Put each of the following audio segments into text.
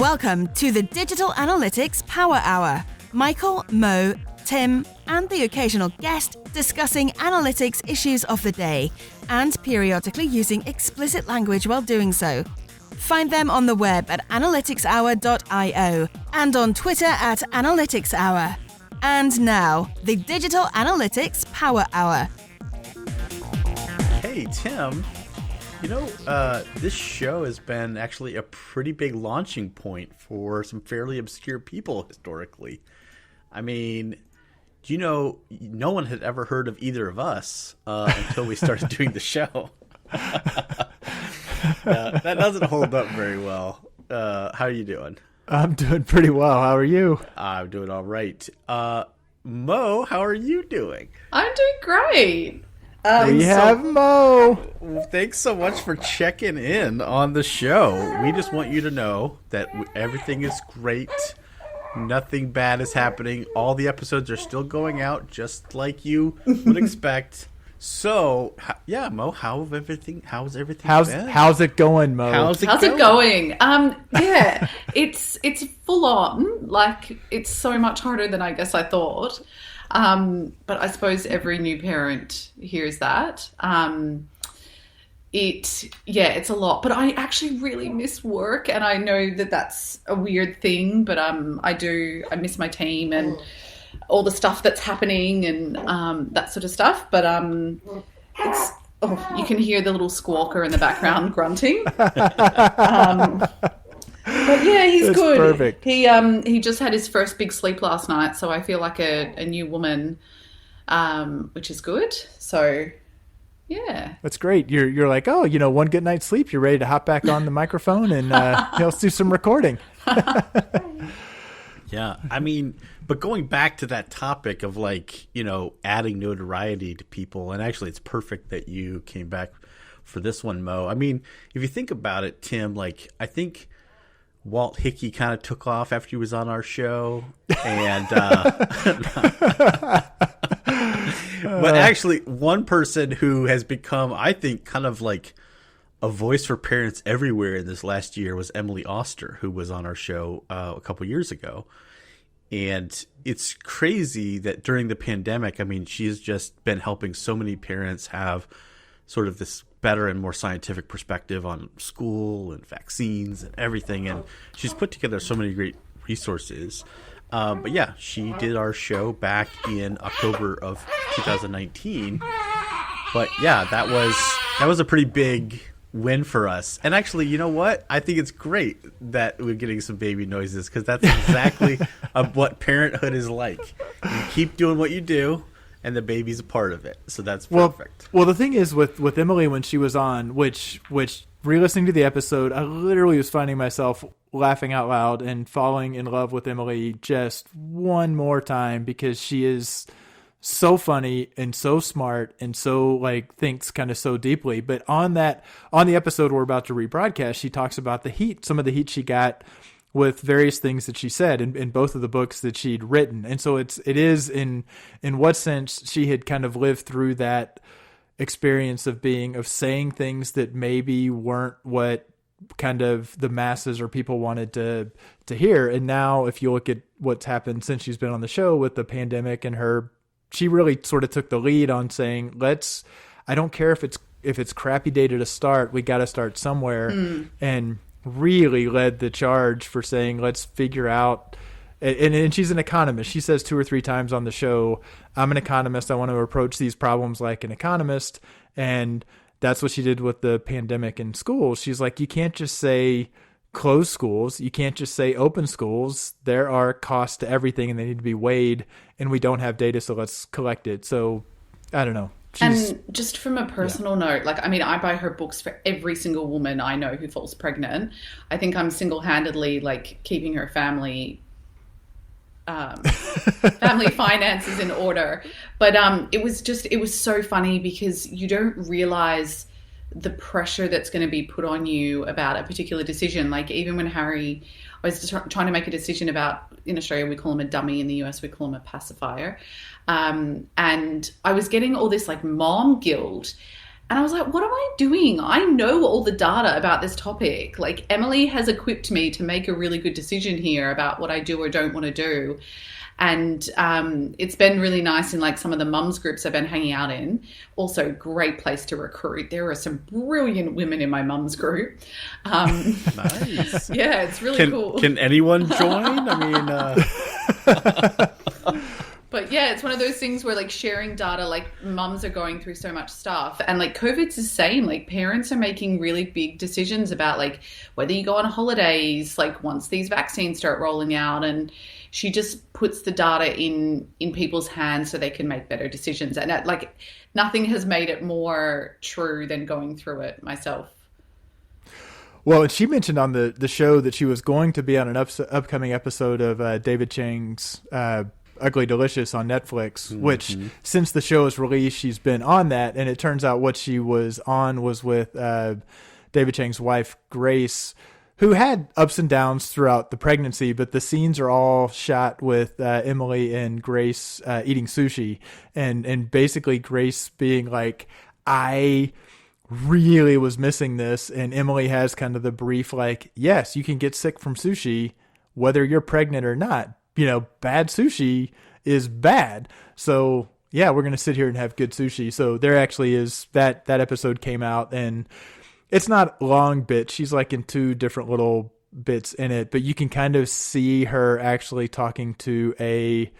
Welcome to the Digital Analytics Power Hour. Michael, Mo, Tim, and the occasional guest discussing analytics issues of the day and periodically using explicit language while doing so. Find them on the web at analyticshour.io and on Twitter at analyticshour. And now, the Digital Analytics Power Hour. Hey, Tim. You know, this show has been actually a pretty big launching point for some fairly obscure people historically. I mean, do you know, no one had ever heard of either of us until we started doing the show. That doesn't hold up very well. How are you doing? I'm doing pretty well. How are you? I'm doing all right. Mo, how are you doing? I'm doing great. We have Mo. Thanks so much for checking in on the show. We just want you to know that everything is great. Nothing bad is happening. All the episodes are still going out just like you would expect. So, yeah, Mo, how's everything been? How's it going, Mo? How's it going? Yeah, it's full on. Like, it's so much harder than I guess I thought. But I suppose every new parent hears that. It's a lot, but I actually really miss work, and I know that that's a weird thing, but I miss my team and all the stuff that's happening and that sort of stuff. But you can hear the little squawker in the background grunting. But yeah, he's That's good. Perfect. He just had his first big sleep last night, so I feel like a new woman, which is good. So yeah, that's great. You're like, oh, you know, one good night's sleep, you're ready to hop back on the microphone and let's do some recording. Yeah, I mean, but going back to that topic of, like, you know, adding notoriety to people, and actually it's perfect that you came back for this one, Mo. I mean, if you think about it, Tim, like, I think Walt Hickey kind of took off after he was on our show, and but actually one person who has become, I think, kind of like a voice for parents everywhere in this last year was Emily Oster, who was on our show a couple years ago. And it's crazy that during the pandemic, I mean, she's just been helping so many parents have sort of this better and more scientific perspective on school and vaccines and everything. And she's put together so many great resources. But yeah, she did our show back in October of 2019. But yeah, that was a pretty big win for us. And actually, you know what? I think it's great that we're getting some baby noises, because that's exactly what parenthood is like. You keep doing what you do, and the baby's a part of it. So that's perfect. Well, the thing is with Emily when she was on, which re-listening to the episode, I literally was finding myself laughing out loud and falling in love with Emily just one more time, because she is so funny and so smart and so, like, thinks kind of so deeply. But on the episode we're about to rebroadcast, she talks about some of the heat she got with various things that she said in both of the books that she'd written. And so it is in what sense she had kind of lived through that experience of saying things that maybe weren't what kind of the masses or people wanted to hear. And now if you look at what's happened since she's been on the show with the pandemic and she really sort of took the lead on saying, I don't care if it's crappy data to start, we got to start somewhere. And really led the charge for saying, let's figure out, and she's an economist. She says 2 or 3 times on the show, I'm an economist. I want to approach these problems like an economist. And that's what she did with the pandemic in schools. She's like, you can't just say close schools. You can't just say open schools. There are costs to everything and they need to be weighed, and we don't have data. So let's collect it. So I don't know. And just from a personal note, like, I mean, I buy her books for every single woman I know who falls pregnant. I think I'm single-handedly, like, keeping her family finances in order. But it was so funny, because you don't realize the pressure that's going to be put on you about a particular decision. Like, even when Harry was trying to make a decision about, in Australia we call him a dummy, in the US we call him a pacifier, and I was getting all this, like, mom guilt, And I was like, what am I doing? I know all the data about this topic. Like, Emily has equipped me to make a really good decision here about what I do or don't want to do. And it's been really nice in like some of the mums groups I've been hanging out in. Also, great place to recruit. There are some brilliant women in my mums group. Nice. Yeah, it's really cool. Can anyone join? I mean, But yeah, it's one of those things where like sharing data, like mums are going through so much stuff, and like COVID's the same. Like parents are making really big decisions about like whether you go on holidays, like once these vaccines start rolling out, and she just puts the data in people's hands so they can make better decisions. And like nothing has made it more true than going through it myself. Well, and she mentioned on the show that she was going to be on an upcoming episode of David Chang's Ugly Delicious on Netflix, which since the show is released, she's been on that. And it turns out what she was on was with David Chang's wife, Grace, who had ups and downs throughout the pregnancy, but the scenes are all shot with Emily and Grace eating sushi. And basically Grace being like, I really was missing this. And Emily has kind of the brief, like, yes, you can get sick from sushi, whether you're pregnant or not. You know, bad sushi is bad. So yeah, we're going to sit here and have good sushi. So there actually is that episode came out, and it's not long bits. She's like in 2 different little bits in it, but you can kind of see her actually talking to an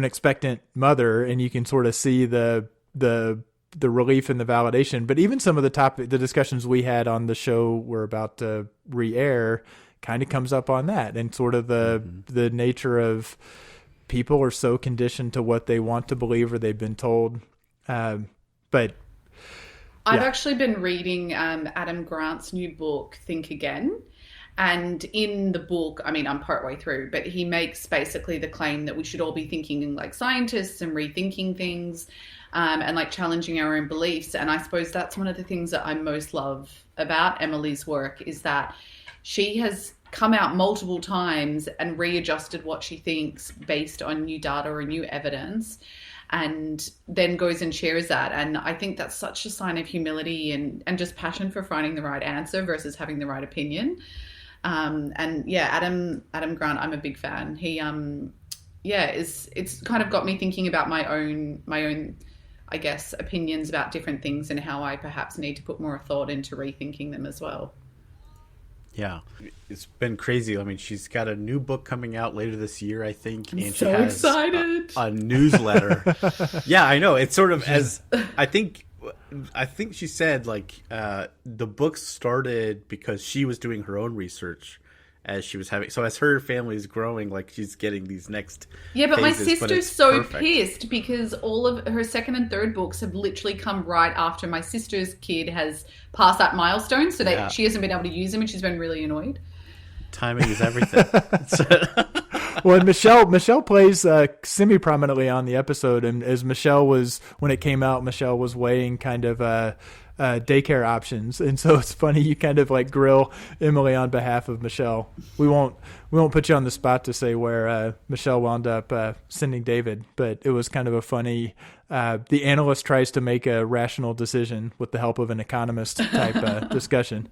expectant mother, and you can sort of see the relief and the validation. But even some of the discussions we had on the show we're about to re-air kind of comes up on that, and sort of the nature of people are so conditioned to what they want to believe or they've been told. But I've actually been reading Adam Grant's new book, Think Again. And in the book, I mean, I'm partway through, but he makes basically the claim that we should all be thinking like scientists and rethinking things and like challenging our own beliefs. And I suppose that's one of the things that I most love about Emily's work, is that she has come out multiple times and readjusted what she thinks based on new data or new evidence, and then goes and shares that. And I think that's such a sign of humility and just passion for finding the right answer versus having the right opinion. And yeah, Adam Grant, I'm a big fan. He, it's kind of got me thinking about my own, I guess, opinions about different things and how I perhaps need to put more thought into rethinking them as well. Yeah, it's been crazy. I mean, she's got a new book coming out later this year, I think. I'm and so she has excited. A newsletter. Yeah, I know. It's sort of as I think she said, like, the book started because she was doing her own research as she was having. So as her family is growing, like, she's getting these next. Yeah, but phases, my sister's so pissed because all of her second and third books have literally come right after my sister's kid has passed that milestone, so that she hasn't been able to use them, and she's been really annoyed. Timing is everything. Well, and Michelle plays semi-prominently on the episode, and as Michelle was, when it came out, Michelle was weighing kind of daycare options, and so it's funny you kind of like grill Emily on behalf of Michelle. We won't put you on the spot to say where Michelle wound up sending David, but it was kind of a funny. The analyst tries to make a rational decision with the help of an economist type discussion.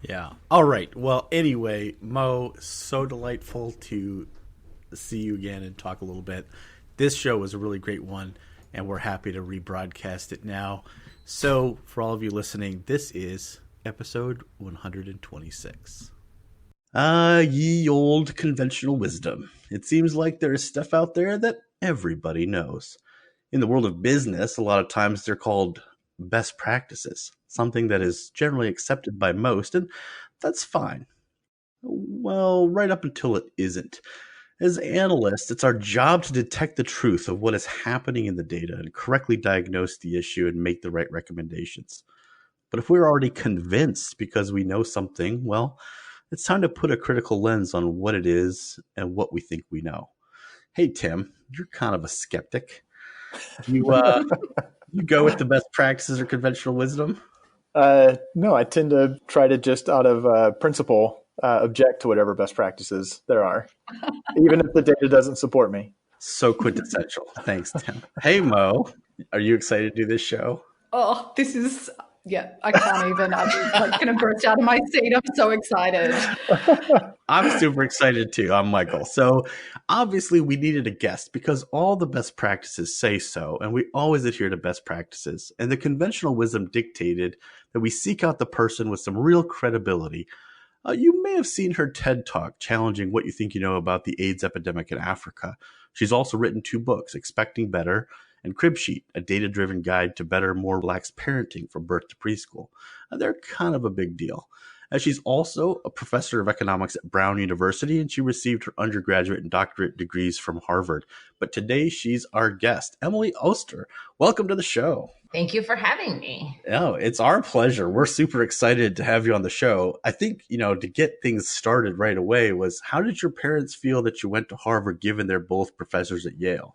Yeah. All right. Well, anyway, Mo, so delightful to see you again and talk a little bit. This show was a really great one, and we're happy to rebroadcast it now. So, for all of you listening, this is episode 126. Ye old conventional wisdom. It seems like there is stuff out there that everybody knows. In the world of business, a lot of times they're called best practices, something that is generally accepted by most, and that's fine. Well, right up until it isn't. As analysts, it's our job to detect the truth of what is happening in the data and correctly diagnose the issue and make the right recommendations. But if we're already convinced because we know something, well, it's time to put a critical lens on what it is and what we think we know. Hey, Tim, you're kind of a skeptic. You go with the best practices or conventional wisdom? No, I tend to try to just out of principle object to whatever best practices there are, even if the data doesn't support me. So quintessential. Thanks, Tim. Hey, Mo, are you excited to do this show? Oh, this is, yeah, I can't even. I'm like going to burst out of my seat. I'm so excited. I'm super excited too. I'm Michael. So obviously we needed a guest because all the best practices say so, and we always adhere to best practices. And the conventional wisdom dictated that we seek out the person with some real credibility. You may have seen her TED Talk challenging what you think you know about the AIDS epidemic in Africa. She's also written 2 books, Expecting Better and Crib Sheet, a data-driven guide to better, more relaxed parenting from birth to preschool. They're kind of a big deal. She's also a professor of economics at Brown University, and she received her undergraduate and doctorate degrees from Harvard. But today, she's our guest, Emily Oster. Welcome to the show. Thank you for having me. Oh, it's our pleasure. We're super excited to have you on the show. I think, to get things started right away was, how did your parents feel that you went to Harvard, given they're both professors at Yale?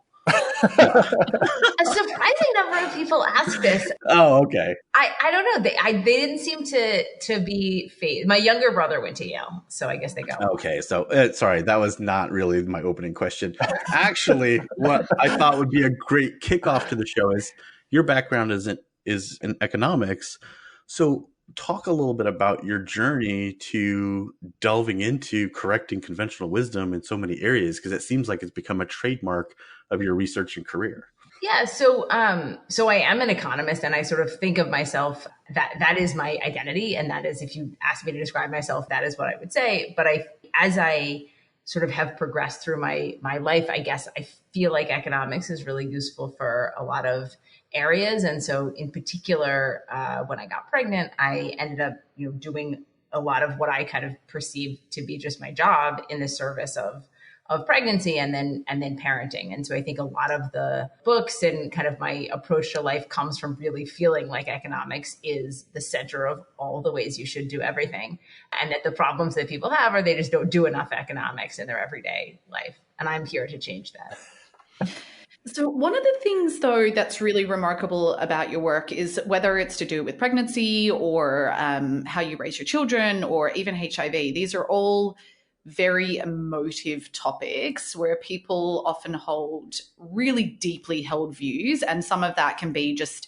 A surprising number of people ask this. Oh, okay. I don't know. They didn't seem to be fazed. My younger brother went to Yale, so I guess they got one. Okay, so sorry, that was not really my opening question. Actually, what I thought would be a great kickoff to the show is your background is in economics. So talk a little bit about your journey to delving into correcting conventional wisdom in so many areas, because it seems like it's become a trademark of your research and career. Yeah, so I am an economist, and I sort of think of myself that is my identity, and that is, if you ask me to describe myself, that is what I would say. But as I sort of have progressed through my life, I guess I feel like economics is really useful for a lot of areas. And so in particular, when I got pregnant, I ended up, doing a lot of what I kind of perceived to be just my job in the service of pregnancy and then parenting. And so I think a lot of the books and kind of my approach to life comes from really feeling like economics is the center of all the ways you should do everything. And that the problems that people have are they just don't do enough economics in their everyday life. And I'm here to change that. So one of the things, though, that's really remarkable about your work is whether it's to do with pregnancy or how you raise your children or even HIV, these are all very emotive topics where people often hold really deeply held views. And some of that can be just,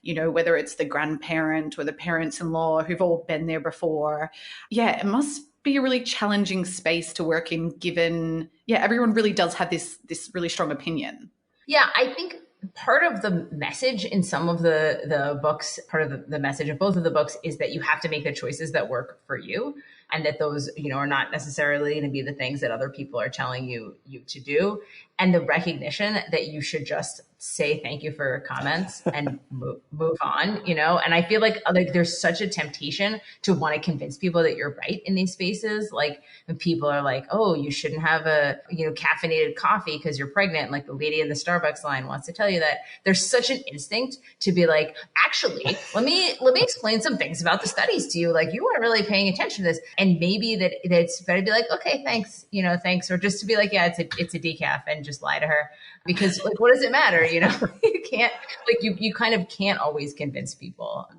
whether it's the grandparent or the parents-in-law who've all been there before. Yeah, it must be a really challenging space to work in, given, everyone really does have this really strong opinion. Yeah, I think part of the message in some of the books, part of the message of both of the books is that you have to make the choices that work for you, and that those, are not necessarily going to be the things that other people are telling you to do. And the recognition that you should just say thank you for your comments and move on, And I feel like there's such a temptation to want to convince people that you're right in these spaces. Like when people are like, oh, you shouldn't have a, caffeinated coffee because you're pregnant. Like the lady in the Starbucks line wants to tell you that. There's such an instinct to be like, actually, let me explain some things about the studies to you. Like you weren't really paying attention to this. And maybe that's better to be like, okay, thanks, thanks. Or just to be like, yeah, it's a decaf, and just lie to her, because like, what does it matter? You can't, like, you kind of can't always convince people,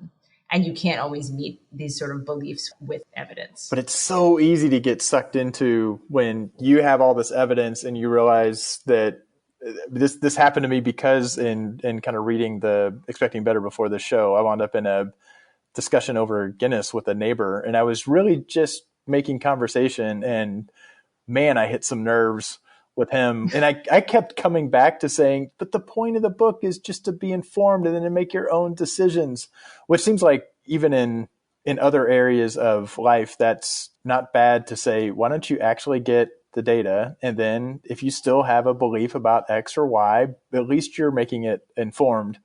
and you can't always meet these sort of beliefs with evidence. But it's so easy to get sucked into when you have all this evidence and you realize that this happened to me because in kind of reading the Expecting Better before the show, I wound up in a discussion over Guinness with a neighbor, and I was really just making conversation, and man, I hit some nerves with him. And I kept coming back to saying, but the point of the book is just to be informed and then to make your own decisions, which seems like even in other areas of life, that's not bad to say, why don't you actually get the data? And then if you still have a belief about X or Y, at least you're making it informed.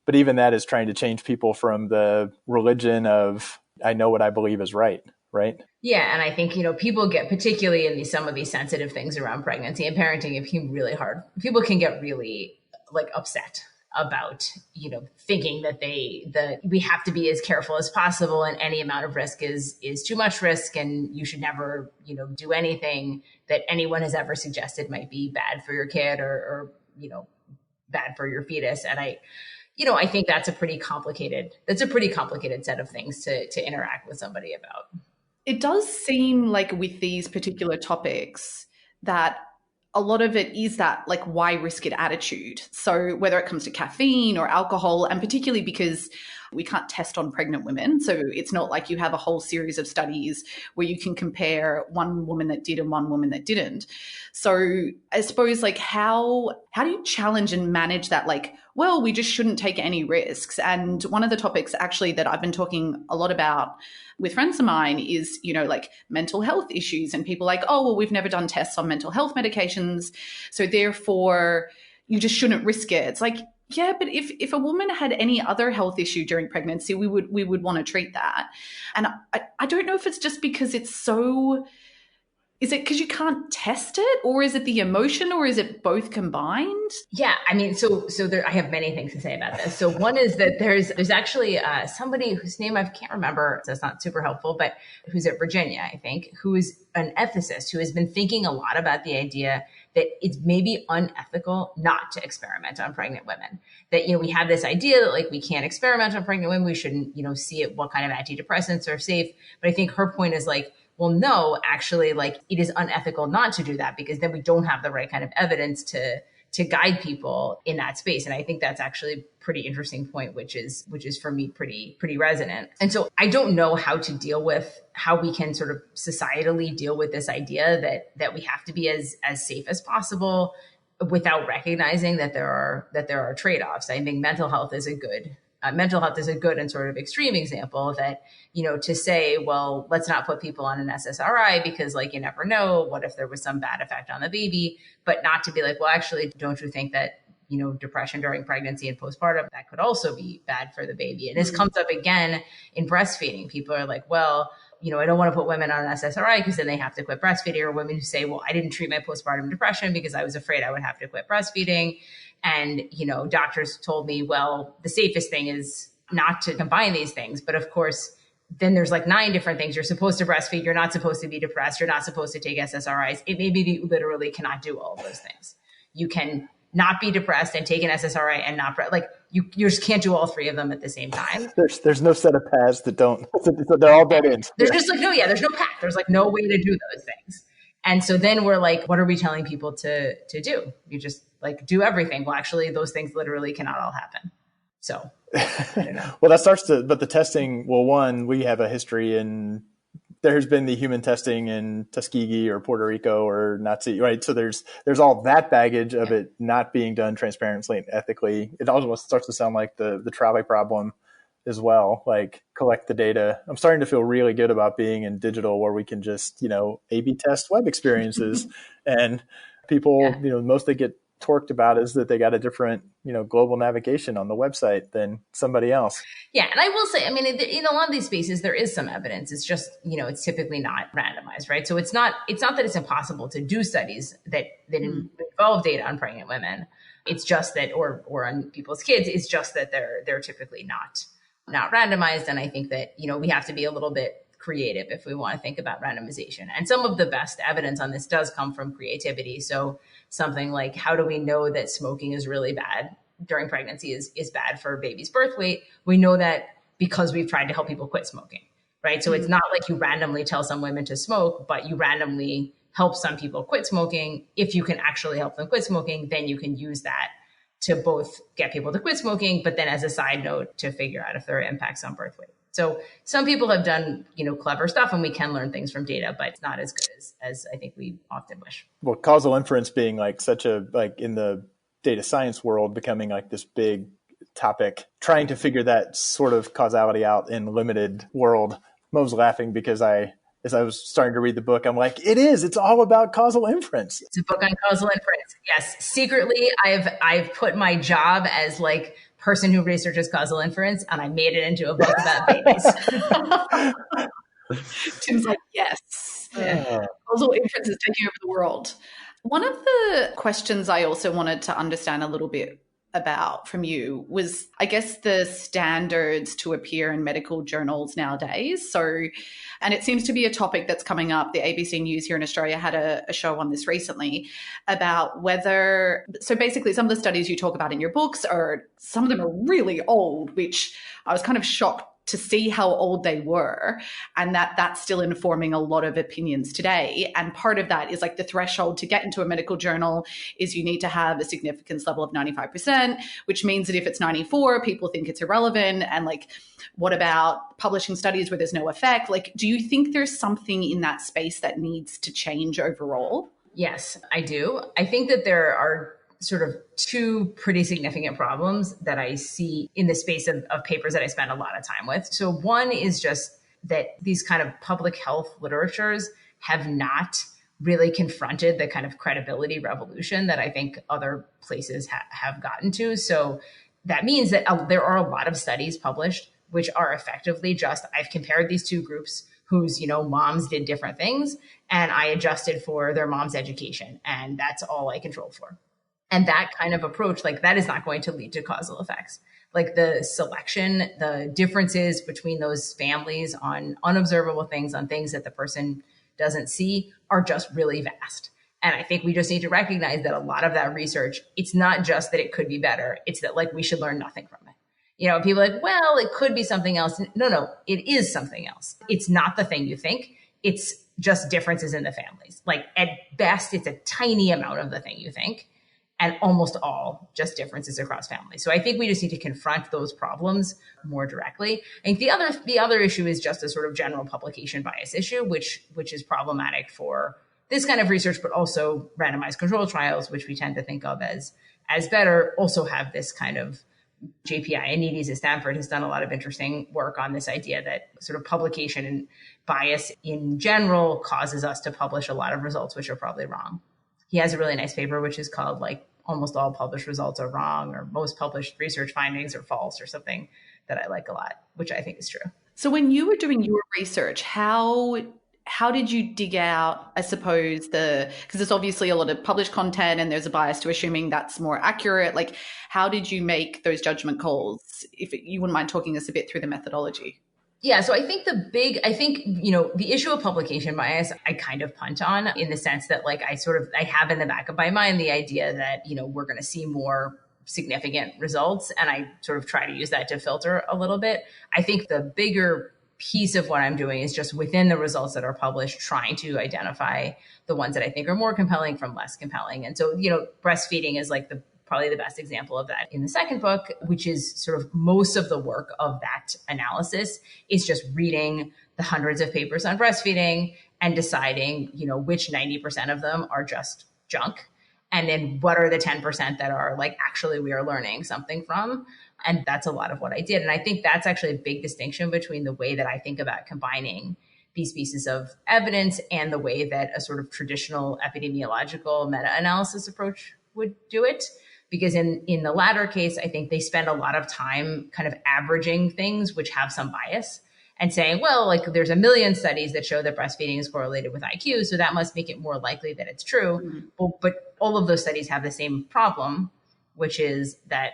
But even that is trying to change people from the religion of, I know what I believe is right. Right. Yeah. And I think, people get, particularly in some of these sensitive things around pregnancy and parenting, it can be really hard. People can get really upset about, thinking that we have to be as careful as possible, and any amount of risk is too much risk, and you should never, do anything that anyone has ever suggested might be bad for your kid or bad for your fetus. And I think that's a pretty complicated set of things to interact with somebody about. It does seem like with these particular topics that a lot of it is that like, why risk it attitude. So whether it comes to caffeine or alcohol, and particularly because we can't test on pregnant women. So it's not like you have a whole series of studies where you can compare one woman that did and one woman that didn't. So I suppose like how do you challenge and manage that? Like, well, we just shouldn't take any risks. And one of the topics actually that I've been talking a lot about with friends of mine is, you know, like mental health issues, and people like, oh, well, we've never done tests on mental health medications, so therefore you just shouldn't risk it. It's like, yeah, but if a woman had any other health issue during pregnancy, we would want to treat that. And I don't know if it's just because it's so, is it because you can't test it, or is it the emotion, or is it both combined? Yeah, I mean, so there, I have many things to say about this. So one is that there's actually somebody whose name I can't remember, so it's not super helpful, but who's at Virginia, I think, who is an ethicist who has been thinking a lot about the idea that it's maybe unethical not to experiment on pregnant women. That, you know, we have this idea that like we can't experiment on pregnant women, we shouldn't, you know, see it, what kind of antidepressants are safe. But I think her point is like, well, no, actually, like it is unethical not to do that, because then we don't have the right kind of evidence to guide people in that space. And I think that's actually a pretty interesting point, which is for me pretty resonant. And so I don't know how we can sort of societally deal with this idea that we have to be as safe as possible without recognizing that there are trade-offs. I think mental health is a good and sort of extreme example that, you know, to say, well, let's not put people on an SSRI because like, you never know, what if there was some bad effect on the baby, but not to be like, well, actually, don't you think that, you know, depression during pregnancy and postpartum, that could also be bad for the baby. And this comes up again in breastfeeding. People are like, well, you know, I don't want to put women on an SSRI because then they have to quit breastfeeding, or women who say, well, I didn't treat my postpartum depression because I was afraid I would have to quit breastfeeding. And, you know, doctors told me, well, the safest thing is not to combine these things. But of course, then there's like 9 different things. You're supposed to breastfeed. You're not supposed to be depressed. You're not supposed to take SSRIs. It may be that you literally cannot do all of those things. You can not be depressed and take an SSRI and not, like you just can't do all 3 of them at the same time. There's no set of paths that don't, so they're all dead ends. There's just like, there's no path. There's like no way to do those things. And so then we're like, what are we telling people to do? You just like do everything. Well, actually, those things literally cannot all happen. So I don't know. Well, but the testing, well, one, we have a history in, there has been the human testing in Tuskegee or Puerto Rico or Nazi, right? So there's all that baggage of it not being done transparently and ethically. It almost starts to sound like the trolley problem as well, like collect the data. I'm starting to feel really good about being in digital where we can just, you know, A/B test web experiences and people, you know, most they get torqued about is that they got a different, you know, global navigation on the website than somebody else. Yeah. And I will say, I mean, in a lot of these spaces, there is some evidence. It's just, you know, it's typically not randomized, right? So it's not that it's impossible to do studies that involve data on pregnant women. It's just that, or on people's kids, it's just that they're typically not randomized. And I think that, you know, we have to be a little bit creative if we want to think about randomization. And some of the best evidence on this does come from creativity. So something like, how do we know that smoking is really bad during pregnancy is bad for a baby's birth weight? We know that because we've tried to help people quit smoking, right? So it's not like you randomly tell some women to smoke, but you randomly help some people quit smoking. If you can actually help them quit smoking, then you can use that to both get people to quit smoking, but then as a side note to figure out if there are impacts on birth weight. So some people have done, you know, clever stuff, and we can learn things from data, but it's not as good as I think we often wish. Well, causal inference being like such a, like in the data science world, becoming like this big topic, trying to figure that sort of causality out in limited world. Mo was laughing because as I was starting to read the book, I'm like, it's all about causal inference. It's a book on causal inference. Yes. Secretly, I've put my job as like person who researches causal inference, and I made it into a book about babies. Tim's like, yes. Yeah. Causal inference is taking over the world. One of the questions I also wanted to understand a little bit about from you was, I guess, the standards to appear in medical journals nowadays. So, and it seems to be a topic that's coming up. The ABC News here in Australia had a show on this recently about whether, so basically some of the studies you talk about in your books some of them are really old, which I was kind of shocked to see how old they were, and that's still informing a lot of opinions today. And part of that is like the threshold to get into a medical journal is you need to have a significance level of 95%, which means that if it's 94, people think it's irrelevant. And like, what about publishing studies where there's no effect? Like, do you think there's something in that space that needs to change overall? Yes, I do. I think that there are sort of two pretty significant problems that I see in the space of papers that I spend a lot of time with. So one is just that these kind of public health literatures have not really confronted the kind of credibility revolution that I think other places have gotten to. So that means that there are a lot of studies published which are effectively just, I've compared these two groups whose, moms did different things, and I adjusted for their mom's education, and that's all I controlled for. And that kind of approach, like that is not going to lead to causal effects. Like the selection, the differences between those families on unobservable things, on things that the person doesn't see, are just really vast. And I think we just need to recognize that a lot of that research, it's not just that it could be better, it's that like we should learn nothing from it. People are like, well, it could be something else. No, it is something else. It's not the thing you think. It's just differences in the families. Like at best, it's a tiny amount of the thing you think, and almost all just differences across families. So I think we just need to confront those problems more directly. I think the other issue is just a sort of general publication bias issue, which is problematic for this kind of research, but also randomized control trials, which we tend to think of as better, also have this kind of JPI. Anides at Stanford has done a lot of interesting work on this idea that sort of publication and bias in general causes us to publish a lot of results which are probably wrong. He has a really nice paper which is called like almost all published results are wrong, or most published research findings are false, or something that I like a lot, which I think is true. So when you were doing your research, how did you dig out, I suppose, because there's obviously a lot of published content and there's a bias to assuming that's more accurate. Like, how did you make those judgment calls? If you wouldn't mind talking us a bit through the methodology. Yeah, so I think the issue of publication bias, I kind of punt on, in the sense that like I have in the back of my mind the idea that, we're going to see more significant results. And I sort of try to use that to filter a little bit. I think the bigger piece of what I'm doing is just within the results that are published, trying to identify the ones that I think are more compelling from less compelling. And so, breastfeeding is like probably the best example of that in the second book, which is sort of most of the work of that analysis is just reading the hundreds of papers on breastfeeding and deciding, which 90% of them are just junk. And then what are the 10% that are like, actually, we are learning something from. And that's a lot of what I did. And I think that's actually a big distinction between the way that I think about combining these pieces of evidence and the way that a sort of traditional epidemiological meta-analysis approach would do it. Because in the latter case, I think they spend a lot of time kind of averaging things which have some bias and saying, well, like there's a million studies that show that breastfeeding is correlated with IQ, so that must make it more likely that it's true. Mm-hmm. But all of those studies have the same problem, which is that,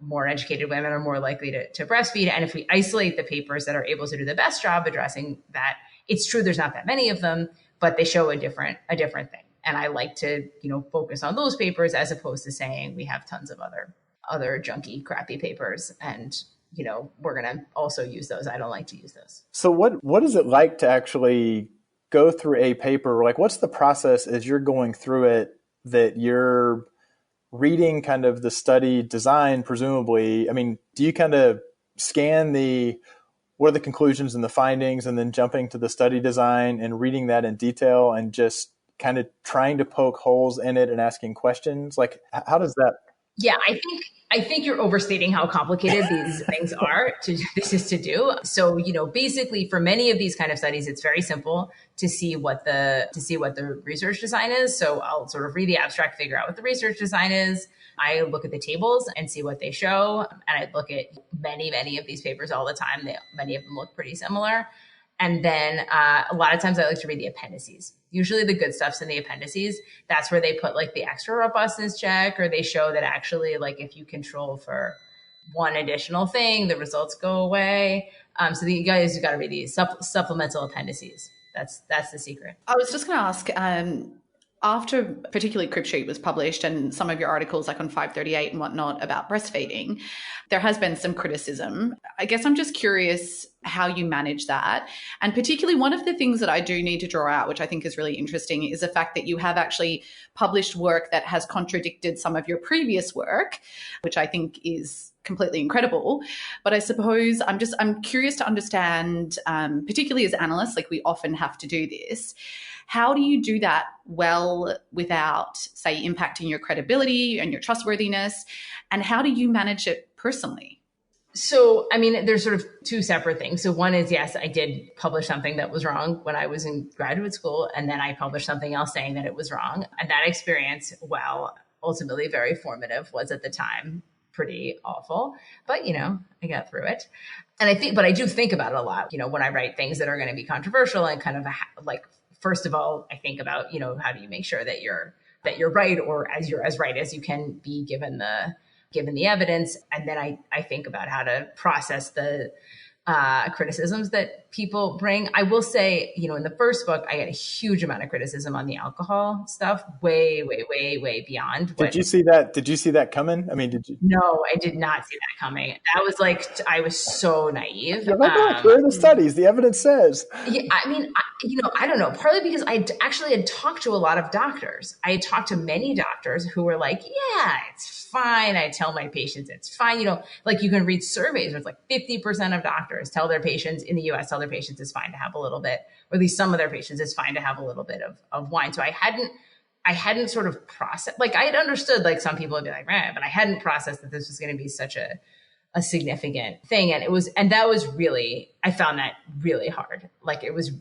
more educated women are more likely to breastfeed. And if we isolate the papers that are able to do the best job addressing that, it's true there's not that many of them, but they show a different thing. And I like to, focus on those papers as opposed to saying we have tons of other junky, crappy papers and, we're going to also use those. I don't like to use those. So what is it like to actually go through a paper? Like, what's the process as you're going through it that you're reading kind of the study design, presumably? I mean, do you kind of scan what are the conclusions and the findings, and then jumping to the study design and reading that in detail and just kind of trying to poke holes in it and asking questions? Like, how does that? Yeah, I think you're overstating how complicated these things are this is to do. So, basically for many of these kind of studies, it's very simple to see what the research design is. So I'll sort of read the abstract, figure out what the research design is. I look at the tables and see what they show. And I look at many, many of these papers all the time. Many of them look pretty similar. And then a lot of times I like to read the appendices. Usually the good stuff's in the appendices. That's where they put like the extra robustness check, or they show that actually like if you control for one additional thing, the results go away. So you guys got to read these supplemental appendices. That's the secret. I was just going to ask, after particularly Crib Sheet was published and some of your articles like on 538 and whatnot about breastfeeding, there has been some criticism. I guess I'm just curious how you manage that. And particularly one of the things that I do need to draw out, which I think is really interesting, is the fact that you have actually published work that has contradicted some of your previous work, which I think is completely incredible. But I suppose I'm curious to understand, particularly as analysts, like we often have to do this. How do you do that well without, say, impacting your credibility and your trustworthiness? And how do you manage it personally? So, I mean, there's sort of two separate things. So one is, yes, I did publish something that was wrong when I was in graduate school. And then I published something else saying that it was wrong. And that experience, while ultimately very formative, was at the time pretty awful. But, I got through it. And I do think about it a lot, when I write things that are going to be controversial and kind of like, first of all, I think about, how do you make sure that you're right, or you're as right as you can be given the evidence. And then I think about how to process the criticisms that people bring. I will say, in the first book, I had a huge amount of criticism on the alcohol stuff, way, way, way, way beyond. Did you see that? Did you see that coming? I mean, did you? No, I did not see that coming. That was like, I was so naive. You're like, look, here are the studies. The evidence says. Yeah, I mean, I don't know. Partly because I actually had talked to a lot of doctors. I had talked to many doctors who were like, yeah, it's fine. I tell my patients it's fine. Like you can read surveys where it's like 50% of doctors tell their patients in the US, tell their patients it's fine to have a little bit, or at least some of their patients it's fine to have a little bit of wine. So I hadn't sort of processed, like I had understood, like some people would be like, right, but I hadn't processed that this was going to be such a significant thing. And that was really, I found that really hard. Like it was,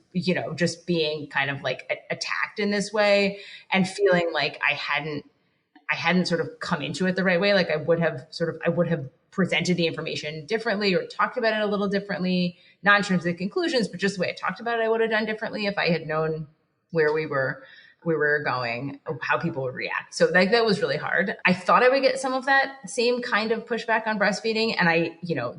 just being kind of like attacked in this way and feeling like I hadn't sort of come into it the right way. Like I would have presented the information differently or talked about it a little differently, not in terms of the conclusions, but just the way I talked about it, I would have done differently if I had known where we were going, how people would react. So that was really hard. I thought I would get some of that same kind of pushback on breastfeeding. And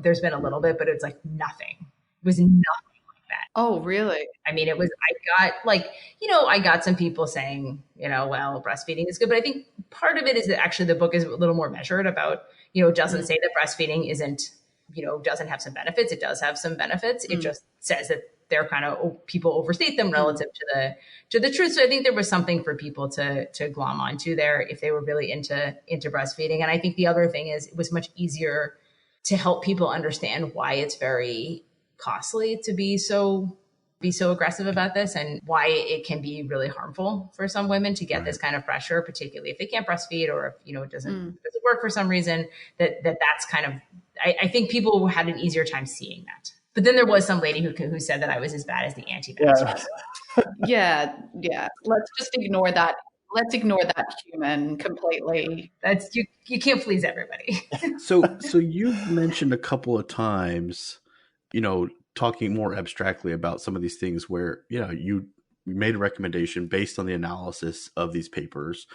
there's been a little bit, but it's like nothing. It was nothing like that. Oh, really? I mean, I got some people saying, well, breastfeeding is good. But I think part of it is that actually the book is a little more measured about, it doesn't say that breastfeeding doesn't have some benefits. It does have some benefits. It just says that they're kind of, people overstate them relative to the truth. So I think there was something for people to glom onto there if they were really into breastfeeding. And I think the other thing is it was much easier to help people understand why it's very costly to be so aggressive about this and why it can be really harmful for some women to get this kind of pressure, particularly if they can't breastfeed or if, it doesn't work for some reason, that's kind of, I think people had an easier time seeing that. But then there was some lady who said that I was as bad as the anti-vaxxers. Yeah. Let's just ignore that. Let's ignore that human completely. That's you can't please everybody. So you've mentioned a couple of times, talking more abstractly about some of these things where, you made a recommendation based on the analysis of these papers.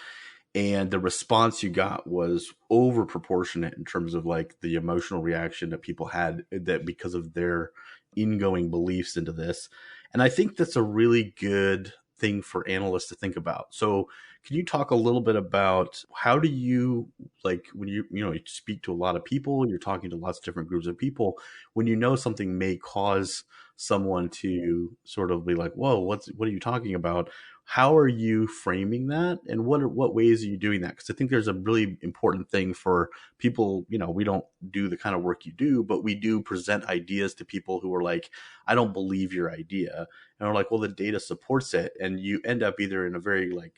And the response you got was over proportionate in terms of like the emotional reaction that people had that because of their ingoing beliefs into this. And I think that's a really good thing for analysts to think about. So can you talk a little bit about how do you, like when you speak to a lot of people, you're talking to lots of different groups of people, when something may cause someone to sort of be like, whoa, what are you talking about? How are you framing that? And what ways are you doing that? Because I think there's a really important thing for people, we don't do the kind of work you do, but we do present ideas to people who are like, I don't believe your idea. And we're like, well, the data supports it. And you end up either in a very like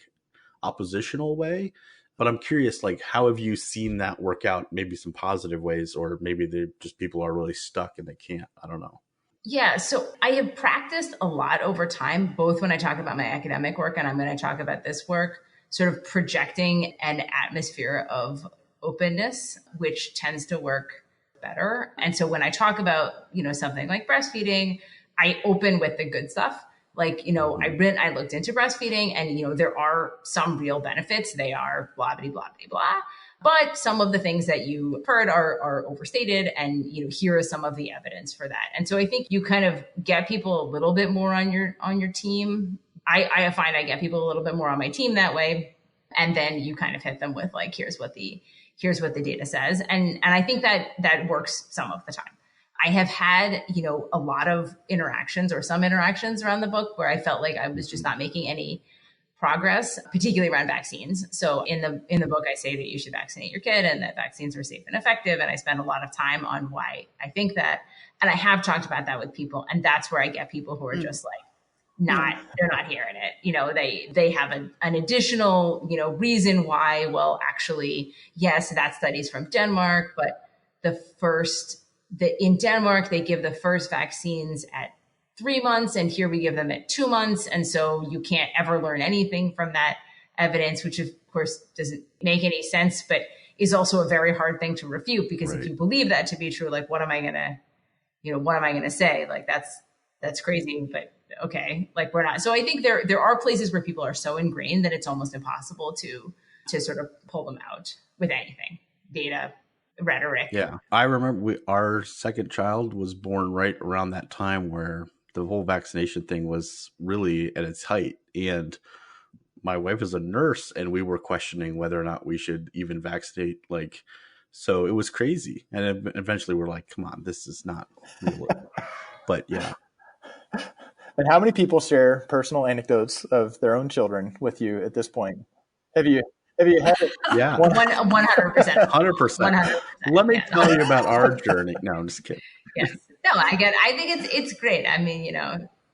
oppositional way. But I'm curious, like, how have you seen that work out? Maybe some positive ways, or maybe they're just people are really stuck and they can't. I don't know. Yeah. So I have practiced a lot over time, both when I talk about my academic work and I'm going to talk about this work, sort of projecting an atmosphere of openness, which tends to work better. And so when I talk about, something like breastfeeding, I open with the good stuff. Like, I looked into breastfeeding and, there are some real benefits. They are blah, blah, blah, blah, blah. But some of the things that you heard are overstated, and here is some of the evidence for that. And so I think you kind of get people a little bit more on your team I find I get people a little bit more on my team that way. And then you kind of hit them with like, here's what the data says. And I think that works some of the time. I have had, a lot of interactions or some interactions around the book where I felt like I was just not making any progress, particularly around vaccines. So in the book, I say that you should vaccinate your kid and that vaccines are safe and effective. And I spend a lot of time on why I think that. And I have talked about that with people. And that's where I get people who are just like, they're not hearing it. They have an additional, reason why, well, actually, yes, that study's from Denmark, but in Denmark, they give the first vaccines at 3 months, and here we give them at 2 months. And so you can't ever learn anything from that evidence, which of course doesn't make any sense, but is also a very hard thing to refute, because if you believe that to be true, like, what am I going to say? Like, that's crazy, but okay, like, we're not. So I think there are places where people are so ingrained that it's almost impossible to sort of pull them out with anything, data, rhetoric. Yeah. I remember our second child was born right around that time where the whole vaccination thing was really at its height. And my wife is a nurse, and we were questioning whether or not we should even vaccinate. Like, so it was crazy. And eventually we're like, come on, this is not real. But yeah. And how many people share personal anecdotes of their own children with you at this point? Have you had it? Yeah. 100%. 100%. Let me tell you about our journey. No, I'm just kidding. Yes. No, I think it's great. I mean,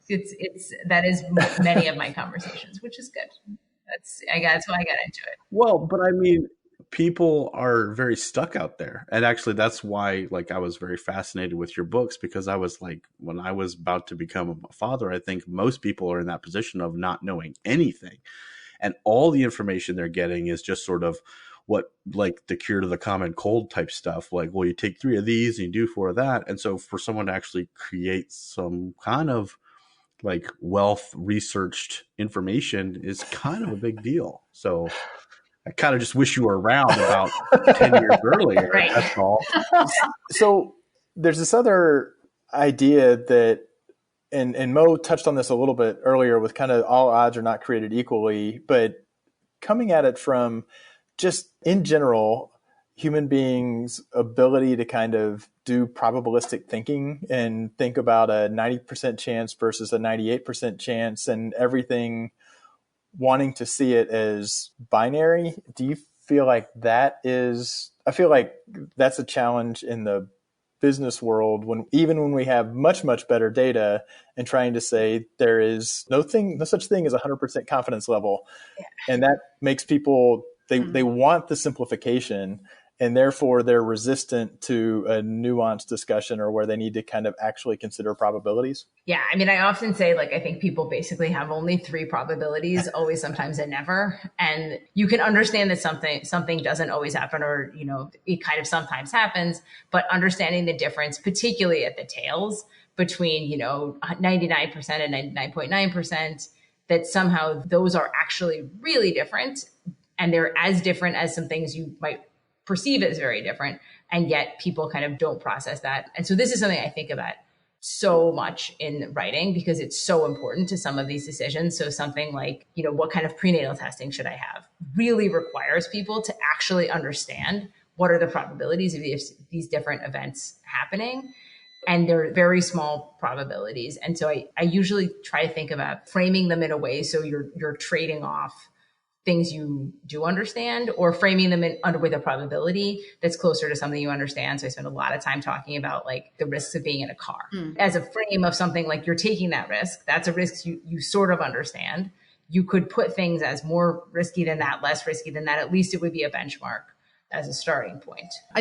that is many of my conversations, which is good. That's why I got into it. Well, but I mean, people are very stuck out there. And actually that's why, like, I was very fascinated with your books, because I was like, when I was about to become a father, I think most people are in that position of not knowing anything. And all the information they're getting is just sort of what, like, the cure to the common cold type stuff. Like, well, you take 3 of these and you do 4 of that. And so for someone to actually create some kind of like wealth researched information is kind of a big deal. So I kind of just wish you were around about 10 years earlier. Right. That's all. So there's this other idea that, and Mo touched on this a little bit earlier, with kind of all odds are not created equally, but coming at it from just in general, human beings' ability to kind of do probabilistic thinking and think about a 90% chance versus a 98% chance, and everything wanting to see it as binary. Do you feel like I feel like that's a challenge in the business world, even when we have much, much better data, and trying to say there is no such thing as 100% confidence level. Yeah. And that makes people, they want the simplification, and therefore they're resistant to a nuanced discussion, or where they need to kind of actually consider probabilities. Yeah. I mean, I often say, like, I think people basically have only 3 probabilities: always, sometimes, and never. And you can understand that something doesn't always happen, or, it kind of sometimes happens, but understanding the difference, particularly at the tails, between, 99% and 99.9%, that somehow those are actually really different. And they're as different as some things you might perceive as very different, and yet people kind of don't process that. And so this is something I think about so much in writing, because it's so important to some of these decisions. So something like, what kind of prenatal testing should I have, really requires people to actually understand what are the probabilities of these different events happening. And they're very small probabilities. And so I usually try to think about framing them in a way so you're trading off things you do understand, or framing them with a probability that's closer to something you understand. So I spend a lot of time talking about, like, the risks of being in a car as a frame of something like, you're taking that risk. That's a risk you sort of understand. You could put things as more risky than that, less risky than that. At least it would be a benchmark as a starting point. I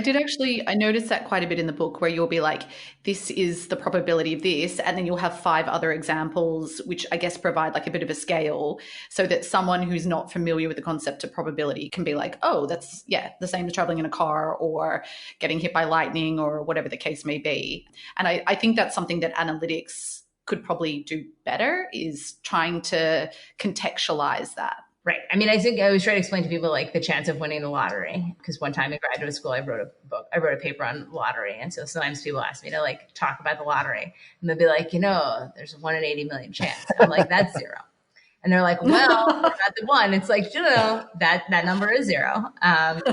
noticed that quite a bit in the book, where you'll be like, this is the probability of this. And then you'll have 5 other examples, which I guess provide like a bit of a scale, so that someone who's not familiar with the concept of probability can be like, oh, that's the same as traveling in a car or getting hit by lightning or whatever the case may be. And I think that's something that analytics could probably do better, is trying to contextualize that. Right. I mean, I think I always try to explain to people, like, the chance of winning the lottery, because one time in graduate school, I wrote a paper on lottery. And so sometimes people ask me to, like, talk about the lottery, and they'll be like, there's a 1 in 80 million chance. I'm like, that's 0. And they're like, well, what about the one? It's like, that number is 0.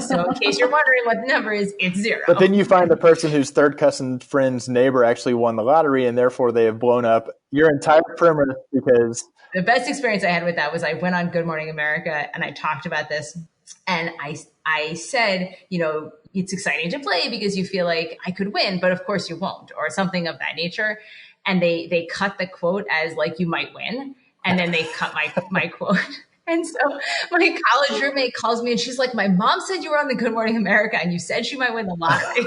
So in case you're wondering what the number is, it's 0. But then you find the person whose third cousin friend's neighbor actually won the lottery, and therefore they have blown up your entire premise because... The best experience I had with that was I went on Good Morning America and I talked about this. And I said, it's exciting to play because you feel like I could win, but of course you won't, or something of that nature. And they cut the quote as like, you might win. And then they cut my quote. And so my college roommate calls me and she's like, my mom said you were on the Good Morning America and you said she might win the lottery.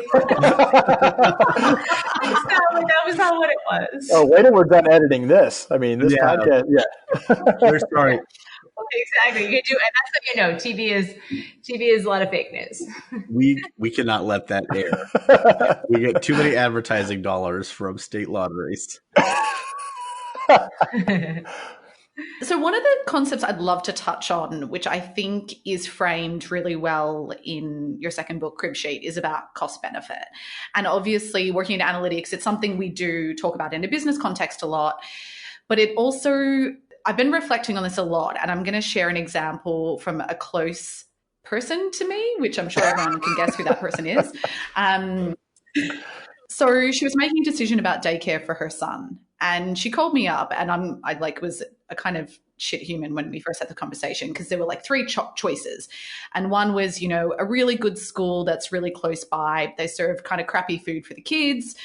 That was not what it was. Oh, wait till we're done editing this. I mean, this podcast, We're sorry. Exactly. You can do, and that's what TV is a lot of fake news. We cannot let that air. We get too many advertising dollars from state lotteries. So one of the concepts I'd love to touch on, which I think is framed really well in your second book, Crib Sheet, is about cost benefit. And obviously working in analytics, it's something we do talk about in a business context a lot, but it also, I've been reflecting on this a lot, and I'm going to share an example from a close person to me, which I'm sure everyone can guess who that person is. So she was making a decision about daycare for her son. And she called me up, and I was a kind of shit human when we first had the conversation, because there were like 3 choices. And one was, a really good school that's really close by. They serve kind of crappy food for the kids.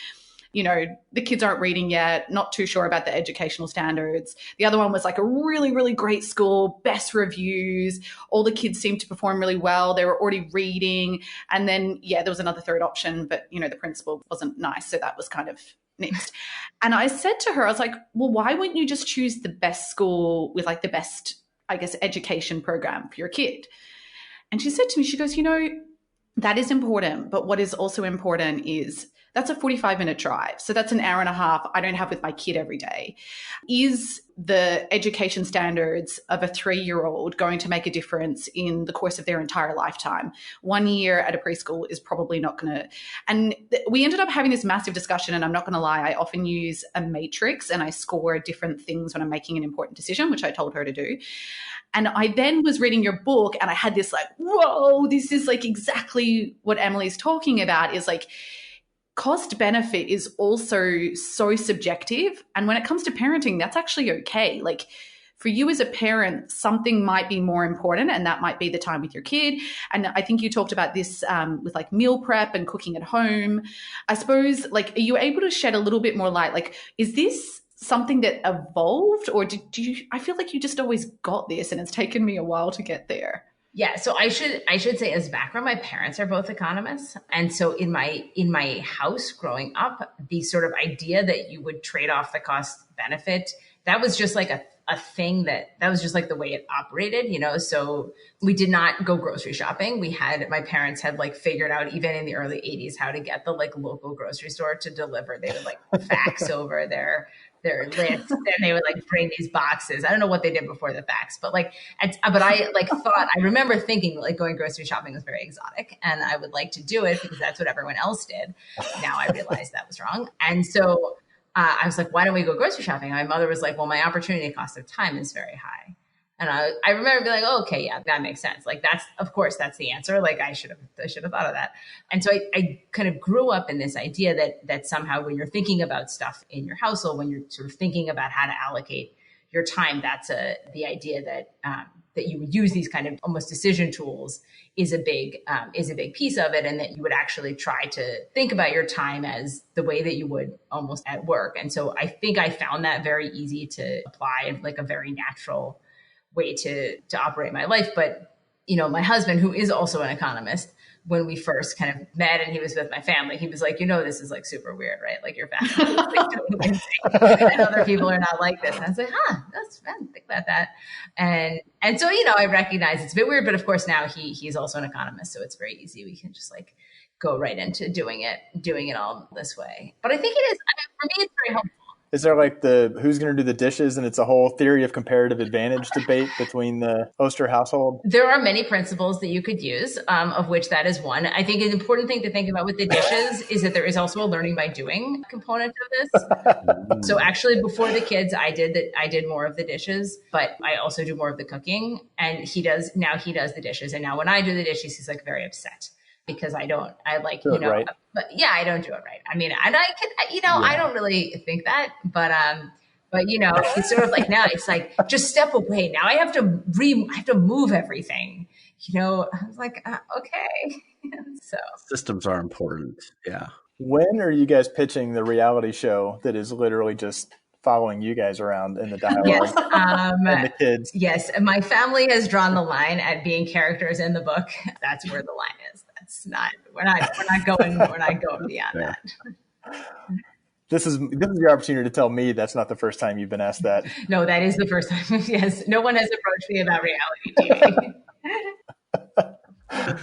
The kids aren't reading yet, not too sure about the educational standards. The other one was like a really, really great school, best reviews. All the kids seemed to perform really well. They were already reading. And then, there was another third option, but, the principal wasn't nice. So that was kind of next. And I said to her, I was like, well, why wouldn't you just choose the best school with like the best, I guess, education program for your kid? And she said to me, she goes, that is important. But what is also important is that's a 45-minute drive. So that's an hour and a half I don't have with my kid every day. Is the education standards of a 3-year-old going to make a difference in the course of their entire lifetime? 1 year at a preschool is probably not going to. And we ended up having this massive discussion, and I'm not going to lie, I often use a matrix and I score different things when I'm making an important decision, which I told her to do. And I then was reading your book and I had this like, whoa, this is like exactly what Emily's talking about, is like, cost benefit is also so subjective. And when it comes to parenting, that's actually okay. Like for you as a parent, something might be more important, and that might be the time with your kid. And I think you talked about this with like meal prep and cooking at home. I suppose, like, are you able to shed a little bit more light? Like, is this something that evolved, or do you, I feel like you just always got this and it's taken me a while to get there? Yeah, so I should say as background, my parents are both economists. And so in my house growing up, the sort of idea that you would trade off the cost benefit, that was just like a thing that was just like the way it operated, so we did not go grocery shopping. My parents had like figured out even in the early 80s how to get the like local grocery store to deliver. They would like fax over their list, and they would like bring these boxes. I don't know what they did before the fax, but I remember thinking like going grocery shopping was very exotic and I would like to do it because that's what everyone else did. Now I realized that was wrong. And so I was like, why don't we go grocery shopping? My mother was like, well, my opportunity cost of time is very high. And I remember being like, oh, okay, yeah, that makes sense. Like of course, that's the answer. Like I should have thought of that. And so I kind of grew up in this idea that somehow when you're thinking about stuff in your household, when you're sort of thinking about how to allocate your time, that's the idea that you would use these kind of almost decision tools is a big piece of it, and that you would actually try to think about your time as the way that you would almost at work. And so I think I found that very easy to apply, and like a very natural way to operate my life. But, my husband, who is also an economist, when we first kind of met and he was with my family, he was like, this is like super weird, right? Like your family is like totally insane. And other people are not like this. And I was like, that's fun. Think about that. And so, I recognize it's a bit weird, but of course now he's also an economist. So it's very easy. We can just like go right into doing it all this way. But I think it is, for me, it's very helpful. Is there like the who's going to do the dishes, and it's a whole theory of comparative advantage debate between the Oster household? There are many principles that you could use, of which that is one. I think an important thing to think about with the dishes is that there is also a learning by doing component of this. So actually, before the kids, I did more of the dishes, but I also do more of the cooking. And he does the dishes. And now when I do the dishes, he's like very upset because I don't right. But yeah, I don't do it right. I mean, and I could, I don't really think that, but he's sort of like, now it's like, just step away. Now I have to move everything. I was like, okay. So systems are important. Yeah. When are you guys pitching the reality show that is literally just following you guys around in the dialogue? Yes, and the kids? Yes. My family has drawn the line at being characters in the book. That's where the line is. We're not going beyond that. This is your opportunity to tell me that's not the first time you've been asked that. No, that is the first time. Yes. No one has approached me about reality TV.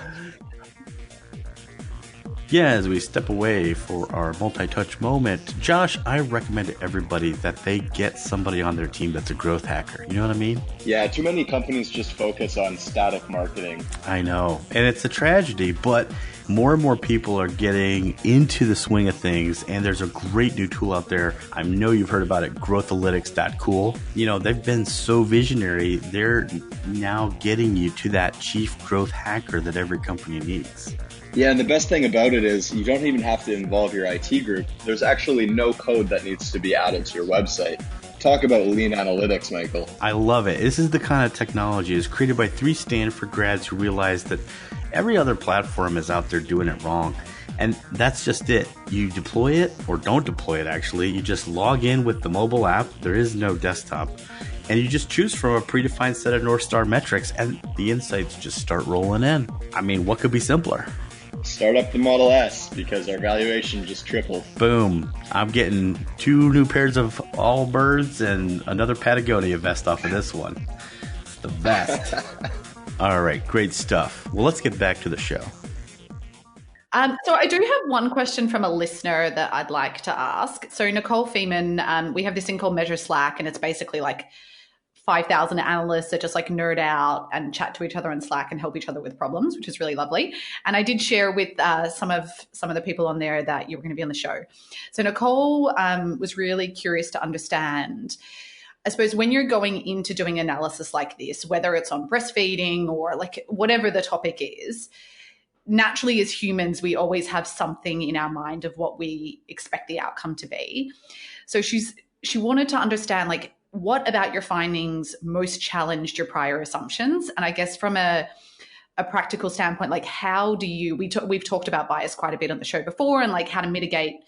Yeah, as we step away for our multi-touch moment, Josh, I recommend to everybody that they get somebody on their team that's a growth hacker. You know what I mean? Yeah, too many companies just focus on static marketing. I know, and it's a tragedy, but more and more people are getting into the swing of things, and there's a great new tool out there. I know you've heard about it, growthalytics.cool. They've been so visionary, they're now getting you to that chief growth hacker that every company needs. Yeah, and the best thing about it is you don't even have to involve your IT group. There's actually no code that needs to be added to your website. Talk about lean analytics, Michael. I love it. This is the kind of technology is created by 3 Stanford grads who realize that every other platform is out there doing it wrong. And that's just it. You deploy it or don't deploy it, actually. You just log in with the mobile app. There is no desktop. And you just choose from a predefined set of North Star metrics, and the insights just start rolling in. I mean, what could be simpler? Start up the Model S because our valuation just tripled. Boom. I'm getting 2 new pairs of Allbirds and another Patagonia vest off of this one. It's the best. All right, great stuff. Well, let's get back to the show. So I do have one question from a listener that I'd like to ask. So Nicole Feeman, we have this thing called Measure Slack, and it's basically like 5,000 analysts that just like nerd out and chat to each other on Slack and help each other with problems, which is really lovely. And I did share with some of the people on there that you were going to be on the show. So Nicole was really curious to understand, I suppose, when you're going into doing analysis like this, whether it's on breastfeeding or like whatever the topic is, naturally as humans, we always have something in our mind of what we expect the outcome to be. So she wanted to understand, like, what about your findings most challenged your prior assumptions? And I guess from a practical standpoint, like how do you, we've talked about bias quite a bit on the show before and like how to mitigate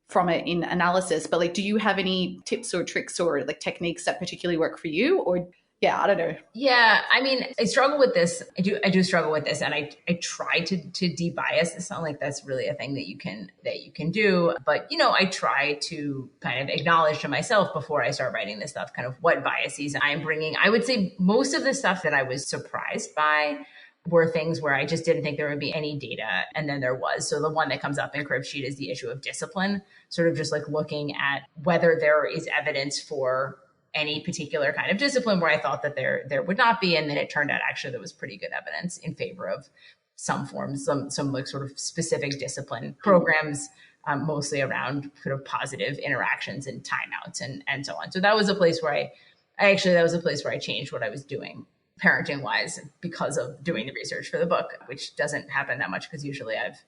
from it in analysis, but like, do you have any tips or tricks or like techniques that particularly work for you? Or yeah, I don't know. Yeah, I mean, I struggle with this. I do struggle with this, and I try to de-bias. It's not like that's really a thing that you can do, but I try to kind of acknowledge to myself before I start writing this stuff, kind of what biases I'm bringing. I would say most of the stuff that I was surprised by were things where I just didn't think there would be any data, and then there was. So the one that comes up in Crib Sheet is the issue of discipline, sort of just like looking at whether there is evidence for any particular kind of discipline where I thought that there would not be. And then it turned out actually there was pretty good evidence in favor of some forms, some like sort of specific discipline programs, mostly around sort of positive interactions and timeouts and so on. So that was a place where that was a place where I changed what I was doing parenting wise because of doing the research for the book, which doesn't happen that much because usually I've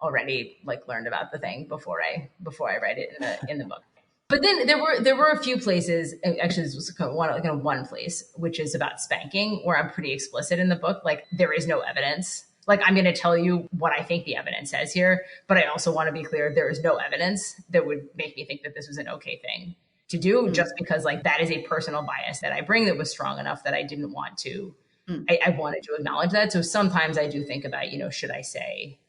already like learned about the thing before I write it in the book. But then there were a few places, actually this was kind of one place, which is about spanking, where I'm pretty explicit in the book. Like there is no evidence. Like I'm going to tell you what I think the evidence says here, but I also want to be clear, there is no evidence that would make me think that this was an okay thing to do, just because like that is a personal bias that I bring that was strong enough that I didn't want to, I wanted to acknowledge that. So sometimes I do think about, should I say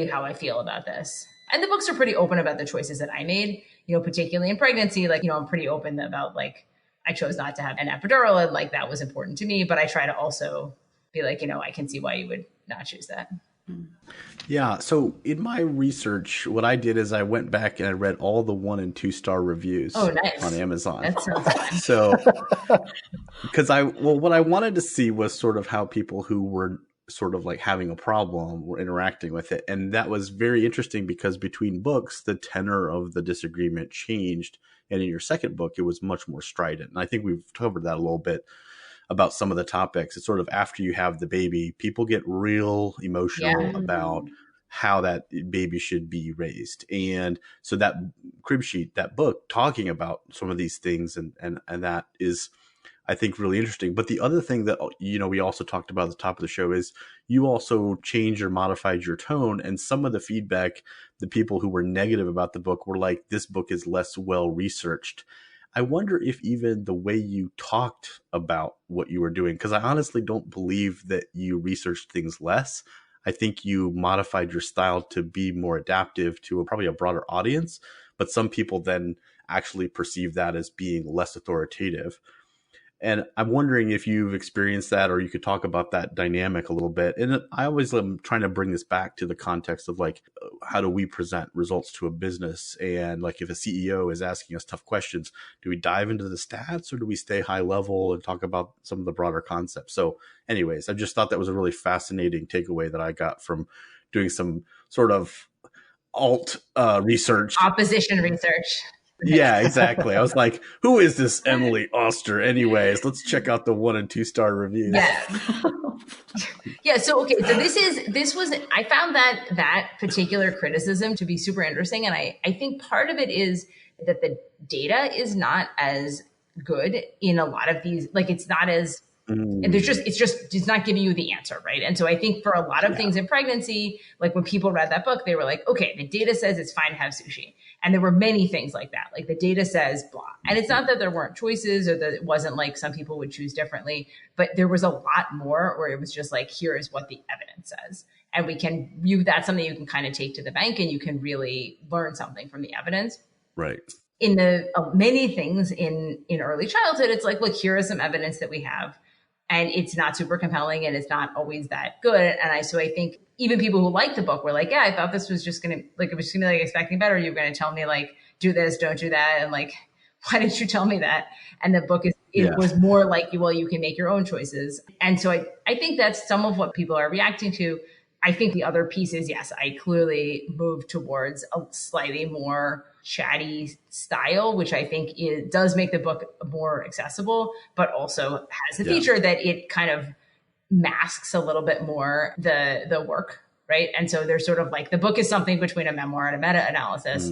how I feel about this? And the books are pretty open about the choices that I made, particularly in pregnancy. Like, I'm pretty open about like, I chose not to have an epidural and like that was important to me, but I try to also be like, I can see why you would not choose that. Yeah. So in my research, what I did is I went back and I read all the 1 and 2 star reviews Oh, nice. on Amazon. That sounds fun. So, because what I wanted to see was sort of how people who were sort of like having a problem were interacting with it. And that was very interesting because between books, the tenor of the disagreement changed. And in your second book, it was much more strident. And I think we've covered that a little bit about some of the topics. It's sort of after you have the baby, people get real emotional about how that baby should be raised. And so that crib sheet, that book talking about some of these things and that is, I think, really interesting. But the other thing that, we also talked about at the top of the show is you also changed or modified your tone. And some of the feedback, the people who were negative about the book were like, this book is less well researched. I wonder if even the way you talked about what you were doing, because I honestly don't believe that you researched things less. I think you modified your style to be more adaptive to probably a broader audience. But some people then actually perceive that as being less authoritative. And I'm wondering if you've experienced that, or you could talk about that dynamic a little bit. And I always am trying to bring this back to the context of like, how do we present results to a business? And like, if a CEO is asking us tough questions, do we dive into the stats or do we stay high level and talk about some of the broader concepts? So anyways, I just thought that was a really fascinating takeaway that I got from doing some sort of alt research. Opposition research. Yeah, exactly. I was like, who is this Emily Oster? Anyways, let's check out the 1 and 2 star reviews. Yeah. Yeah. So, okay. So I found that particular criticism to be super interesting. And I think part of it is that the data is not as good in a lot of these, like it's not as, and it's not giving you the answer. Right. And so I think for a lot of things in pregnancy, like when people read that book, they were like, okay, the data says it's fine to have sushi. And there were many things like that. Like the data says blah. And it's not that there weren't choices or that it wasn't like some people would choose differently, but there was a lot more where it was just like, here is what the evidence says. And that's something you can kind of take to the bank and you can really learn something from the evidence. Right. In the many things in early childhood, it's like, look, here is some evidence that we have. And it's not super compelling and it's not always that good. And so I think even people who like the book were like, yeah, I thought this was just going to, like, it was going to be like expecting better. You were going to tell me like, do this, don't do that. And like, why didn't you tell me that? And the book was more like, well, you can make your own choices. And so I think that's some of what people are reacting to. I think the other piece is, yes, I clearly moved towards a slightly more chatty style, which I think does make the book more accessible, but also has the feature that it kind of masks a little bit more the work, right? And so there's sort of like the book is something between a memoir and a meta-analysis.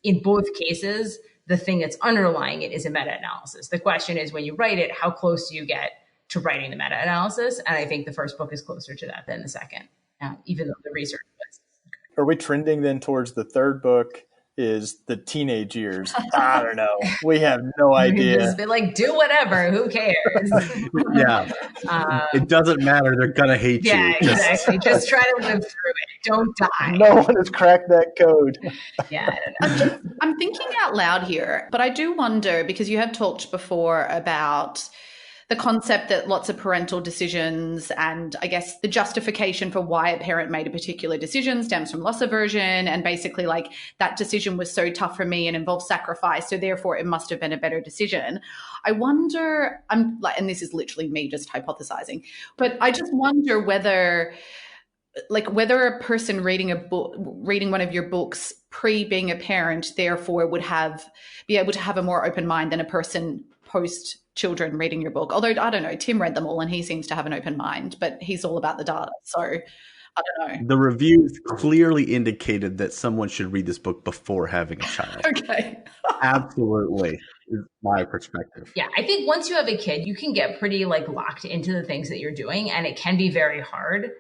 In both cases, the thing that's underlying it is a meta-analysis. The question is, when you write it, how close do you get to writing the meta-analysis? And I think the first book is closer to that than the second, even though the research was. Are we trending then towards the third book is the teenage years? I don't know. We have no idea. Just be like, do whatever. Who cares? Yeah. It doesn't matter. They're going to hate you. Yeah, exactly. Just try to live through it. Don't die. No one has cracked that code. Yeah, I don't know. I'm thinking out loud here, but I do wonder, because you have talked before about the concept that lots of parental decisions and I guess the justification for why a parent made a particular decision stems from loss aversion. And basically like that decision was so tough for me and involved sacrifice. So therefore it must have been a better decision. I wonder, and this is literally me just hypothesizing, but I just wonder whether a person reading one of your books pre being a parent, therefore would be able to have a more open mind than a person post children reading your book. Although, I don't know, Tim read them all and he seems to have an open mind, but he's all about the data. So I don't know. The reviews clearly indicated that someone should read this book before having a child. Okay. Absolutely. Is my perspective. Yeah. I think once you have a kid, you can get pretty like locked into the things that you're doing. And it can be very hard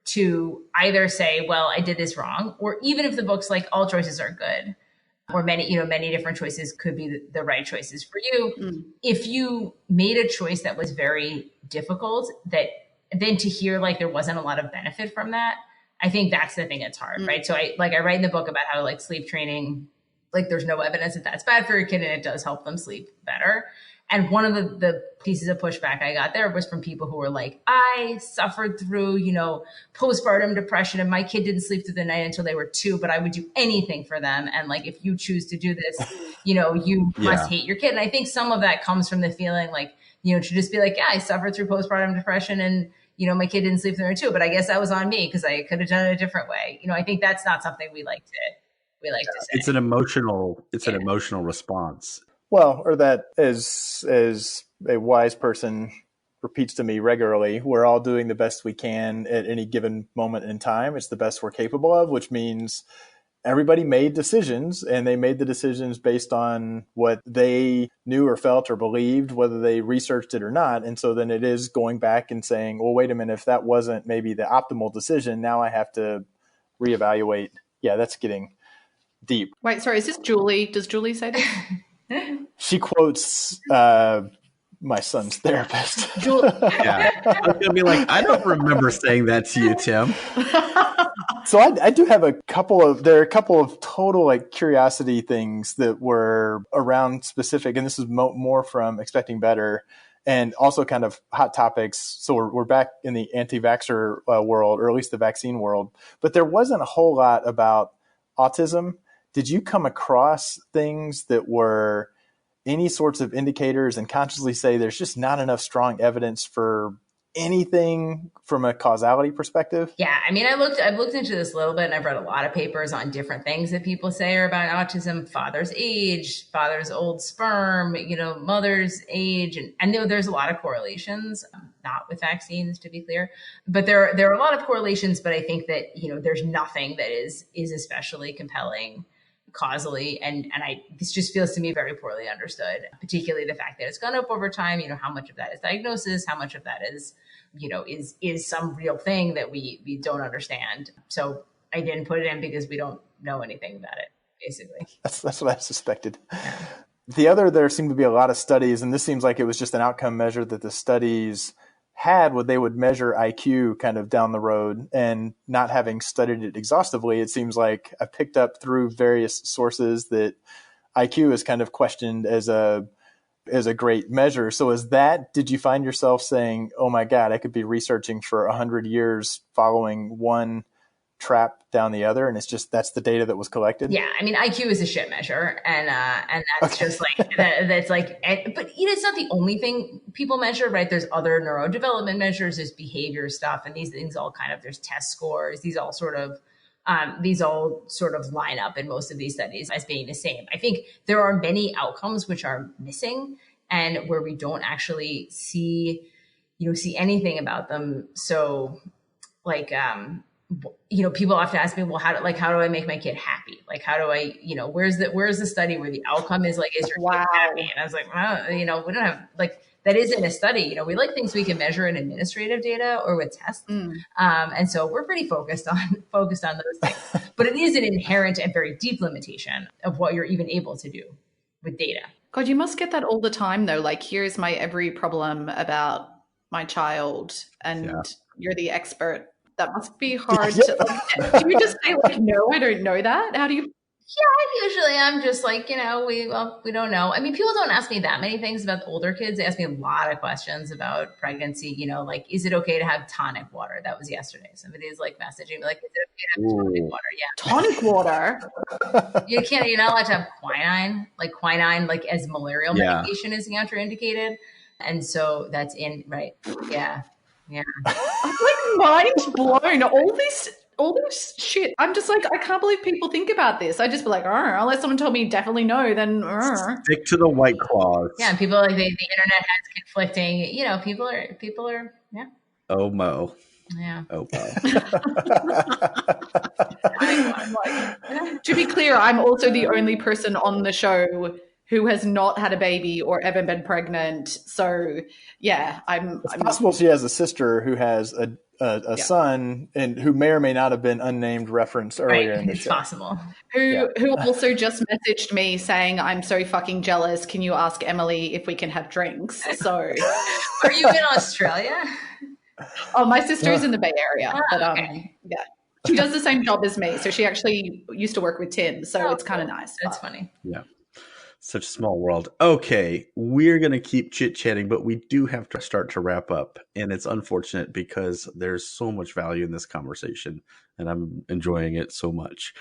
to either say, well, I did this wrong, or even if the book's like all choices are good, or many different choices could be the right choices for you. If you made a choice that was very difficult, that then to hear like there wasn't a lot of benefit from that, I think that's the thing that's hard, right? So I write in the book about how like sleep training, like there's no evidence that that's bad for your kid and it does help them sleep better. And one of the pieces of pushback I got there was from people who were like, I suffered through, postpartum depression and my kid didn't sleep through the night until they were 2, but I would do anything for them. And like, if you choose to do this, you must hate your kid. And I think some of that comes from the feeling like, to just be like, yeah, I suffered through postpartum depression and, my kid didn't sleep through the night too, but I guess that was on me because I could have done it a different way. I think that's not something we like to say. It's an emotional response. Well, or that as a wise person repeats to me regularly, we're all doing the best we can at any given moment in time. It's the best we're capable of, which means everybody made decisions, and they made the decisions based on what they knew or felt or believed, whether they researched it or not. And so then it is going back and saying, well, wait a minute, if that wasn't maybe the optimal decision, now I have to reevaluate. Yeah, that's getting deep. Wait, sorry, is this Julie? Does Julie say this? She quotes my son's therapist. Yeah. I'm going to be like, I don't remember saying that to you, Tim. So I do have a couple of total like curiosity things that were around specific, and this is more from Expecting Better and also kind of hot topics. So we're back in the anti-vaxxer world, or at least the vaccine world, but there wasn't a whole lot about autism. Did you come across things that were any sorts of indicators and consciously say there's just not enough strong evidence for anything from a causality perspective? Yeah, I mean, I've looked into this a little bit, and I've read a lot of papers on different things that people say are about autism: father's age, father's old sperm, mother's age, and there's a lot of correlations, not with vaccines, to be clear, but there are a lot of correlations. But I think that there's nothing that is especially compelling causally, and this just feels to me very poorly understood, particularly the fact that it's gone up over time. How much of that is diagnosis, how much of that is is some real thing that we don't understand. So I didn't put it in because we don't know anything about it, basically. That's what I suspected. Yeah. The other, there seemed to be a lot of studies, and this seems like it was just an outcome measure that the studies had, where they would measure IQ kind of down the road, and not having studied it exhaustively, it seems like I picked up through various sources that IQ is kind of questioned as a great measure. So did you find yourself saying, oh my God, I could be researching for 100 years following one trap down the other, and that's the data that was collected? Yeah, I mean, IQ is a shit measure, and that's just like that's like, but it's not the only thing people measure, right? There's other neurodevelopment measures, there's behavior stuff, and these things all kind of, there's test scores, these all sort of line up in most of these studies as being the same. I think there are many outcomes which are missing and where we don't actually see anything about them. So like, people often ask me, well, how do I make my kid happy? Like, how do I, where's the study where the outcome is like, is your kid happy? And I was like, well, we don't have, like, that isn't a study. We like things we can measure in administrative data or with tests. And so we're pretty focused on those things, but it is an inherent and very deep limitation of what you're even able to do with data. God, you must get that all the time though. Like, here's my every problem about my child, and you're the expert. That must be hard. Do you just say like, no, I don't know that? How do you? Yeah, usually I'm just like, we don't know. I mean, people don't ask me that many things about the older kids. They ask me a lot of questions about pregnancy, like, is it okay to have tonic water? That was yesterday. Somebody's like messaging me like, is it okay to have tonic water? Yeah. Tonic water? You're not allowed to have quinine. Like quinine, like as malarial medication is contraindicated. And so that's right. Yeah. Yeah. I'm like mind blown. All this shit. I'm just like, I can't believe people think about this. I just be like, unless someone told me definitely no, then stick to the White Claws. Yeah, and people like the internet has conflicting. People are. Yeah. Oh Mo. Yeah. Oh Mo. I'm like, to be clear, I'm also the only person on the show who has not had a baby or ever been pregnant. So yeah, it's possible she has a sister who has a son, and who may or may not have been unnamed referenced earlier in the show. It's possible. Who also just messaged me saying, I'm so fucking jealous. Can you ask Emily if we can have drinks? So are you in Australia? Oh, my sister's in the Bay Area. But okay. Yeah. She does the same job as me. So she actually used to work with Tim. So it's kind of nice. That's funny. Yeah. Such a small world. Okay, we're going to keep chit-chatting, but we do have to start to wrap up. And it's unfortunate because there's so much value in this conversation, and I'm enjoying it so much.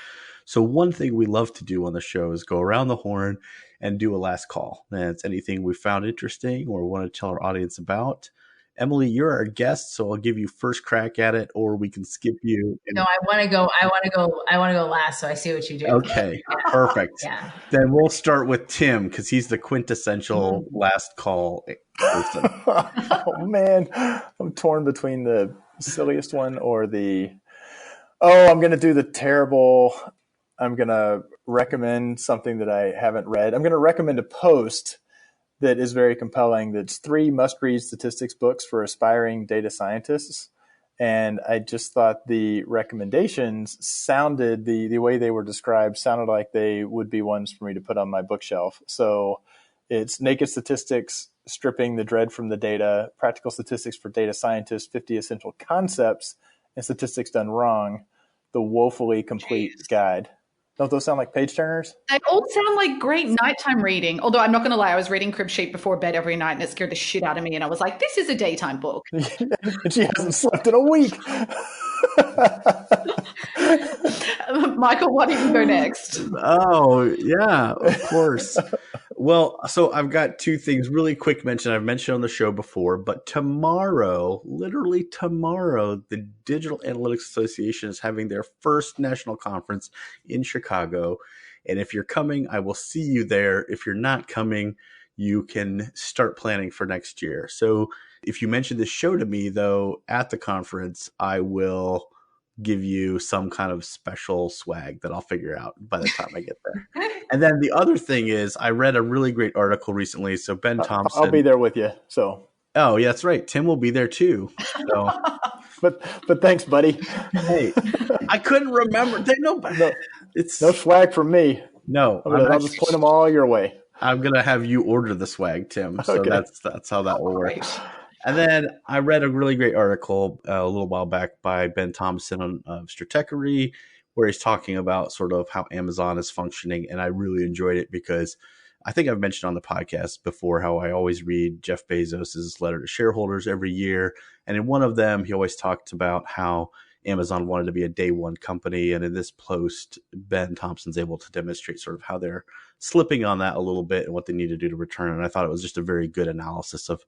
So one thing we love to do on the show is go around the horn and do a last call. And it's anything we found interesting or want to tell our audience about. Emily, you're our guest, so I'll give you first crack at it, or we can skip you. No, I want to go last. So I see what you do. Okay, perfect. Yeah. Then we'll start with Tim because he's the quintessential last call person. Oh man, I'm torn between the silliest one or I'm going to do the terrible. I'm going to recommend something that I haven't read. I'm going to recommend a post that is very compelling. That's 3 must-read statistics books for aspiring data scientists. And I just thought the recommendations sounded, the way they were described sounded like they would be ones for me to put on my bookshelf. So it's Naked Statistics, Stripping the Dread from the Data, Practical Statistics for Data Scientists, 50 Essential Concepts and Statistics Done Wrong, the woefully complete guide. Don't those sound like page turners? They all sound like great nighttime reading. Although I'm not going to lie, I was reading Crib Sheet before bed every night and it scared the shit out of me. And I was like, this is a daytime book. And she hasn't slept in a week. Michael, why don't you go next? Oh, yeah, of course. Well, so I've got 2 things really quick mention. I've mentioned on the show before, but tomorrow, literally tomorrow, the Digital Analytics Association is having their first national conference in Chicago. And if you're coming, I will see you there. If you're not coming, you can start planning for next year. So if you mention this show to me, though, at the conference, I will give you some kind of special swag that I'll figure out by the time I get there. And then the other thing is I read a really great article recently. So Ben Thompson. I'll be there with you. So. Oh, yeah, that's right. Tim will be there too. So. but thanks, buddy. Hey, I couldn't remember. It's no swag from me. No, I'll just point them all your way. I'm gonna have you order the swag, Tim. So okay. that's how that will work. And then I read a really great article a little while back by Ben Thompson of Stratechery, where he's talking about sort of how Amazon is functioning. And I really enjoyed it because I think I've mentioned on the podcast before how I always read Jeff Bezos' letter to shareholders every year. And in one of them, he always talked about how Amazon wanted to be a day one company. And in this post, Ben Thompson's able to demonstrate sort of how they're slipping on that a little bit and what they need to do to return. And I thought it was just a very good analysis of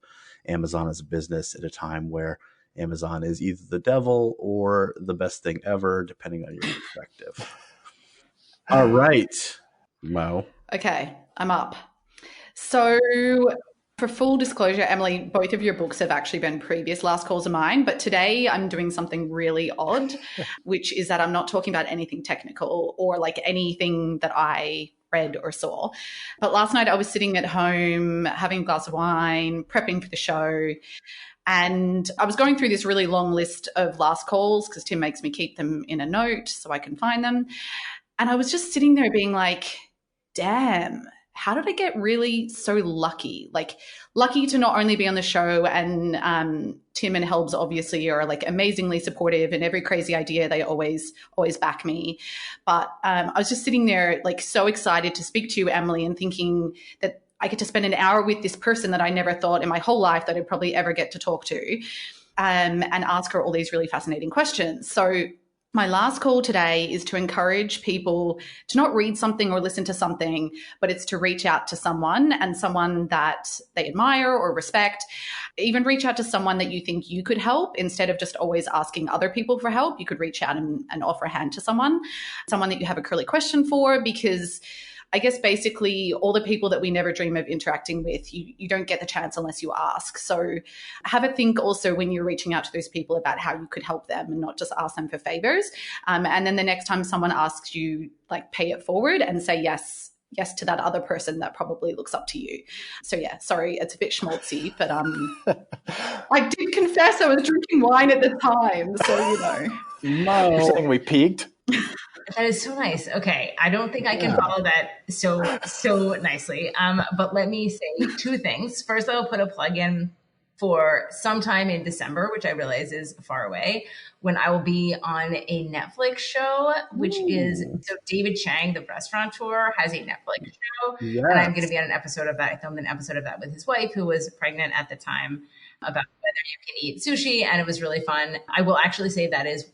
Amazon as a business at a time where Amazon is either the devil or the best thing ever, depending on your perspective. All right, Mo. Okay, I'm up. So for full disclosure, Emily, both of your books have actually been previous last calls of mine, but today I'm doing something really odd, which is that I'm not talking about anything technical or like anything that I read or saw. But last night I was sitting at home having a glass of wine, prepping for the show, and I was going through this really long list of last calls because Tim makes me keep them in a note so I can find them. And I was just sitting there being like, damn, how did I get really so lucky? Like lucky to not only be on the show, and Tim and Helbs obviously are like amazingly supportive, and every crazy idea they always back me. But I was just sitting there like so excited to speak to you, Emily, and thinking that I get to spend an hour with this person that I never thought in my whole life that I'd probably ever get to talk to, and ask her all these really fascinating questions. So my last call today is to encourage people to not read something or listen to something, but it's to reach out to someone, and someone that they admire or respect. Even reach out to someone that you think you could help instead of just always asking other people for help. You could reach out and offer a hand to someone that you have a curly question for, because I guess basically all the people that we never dream of interacting with, you don't get the chance unless you ask. So have a think also when you're reaching out to those people about how you could help them, and not just ask them for favors. And then the next time someone asks you, like, pay it forward and say yes to that other person that probably looks up to you. So yeah, sorry, it's a bit schmaltzy, but I did confess I was drinking wine at the time. So, No. You're saying we peaked? That is so nice. Okay. I don't think I can follow that so nicely. But let me say 2 things. First, I'll put a plug in for sometime in December, which I realize is far away, when I will be on a Netflix show, which is, so David Chang, the restaurateur, has a Netflix show. Yes. And I'm going to be on an episode of that. I filmed an episode of that with his wife, who was pregnant at the time, about whether you can eat sushi. And it was really fun. I will actually say that is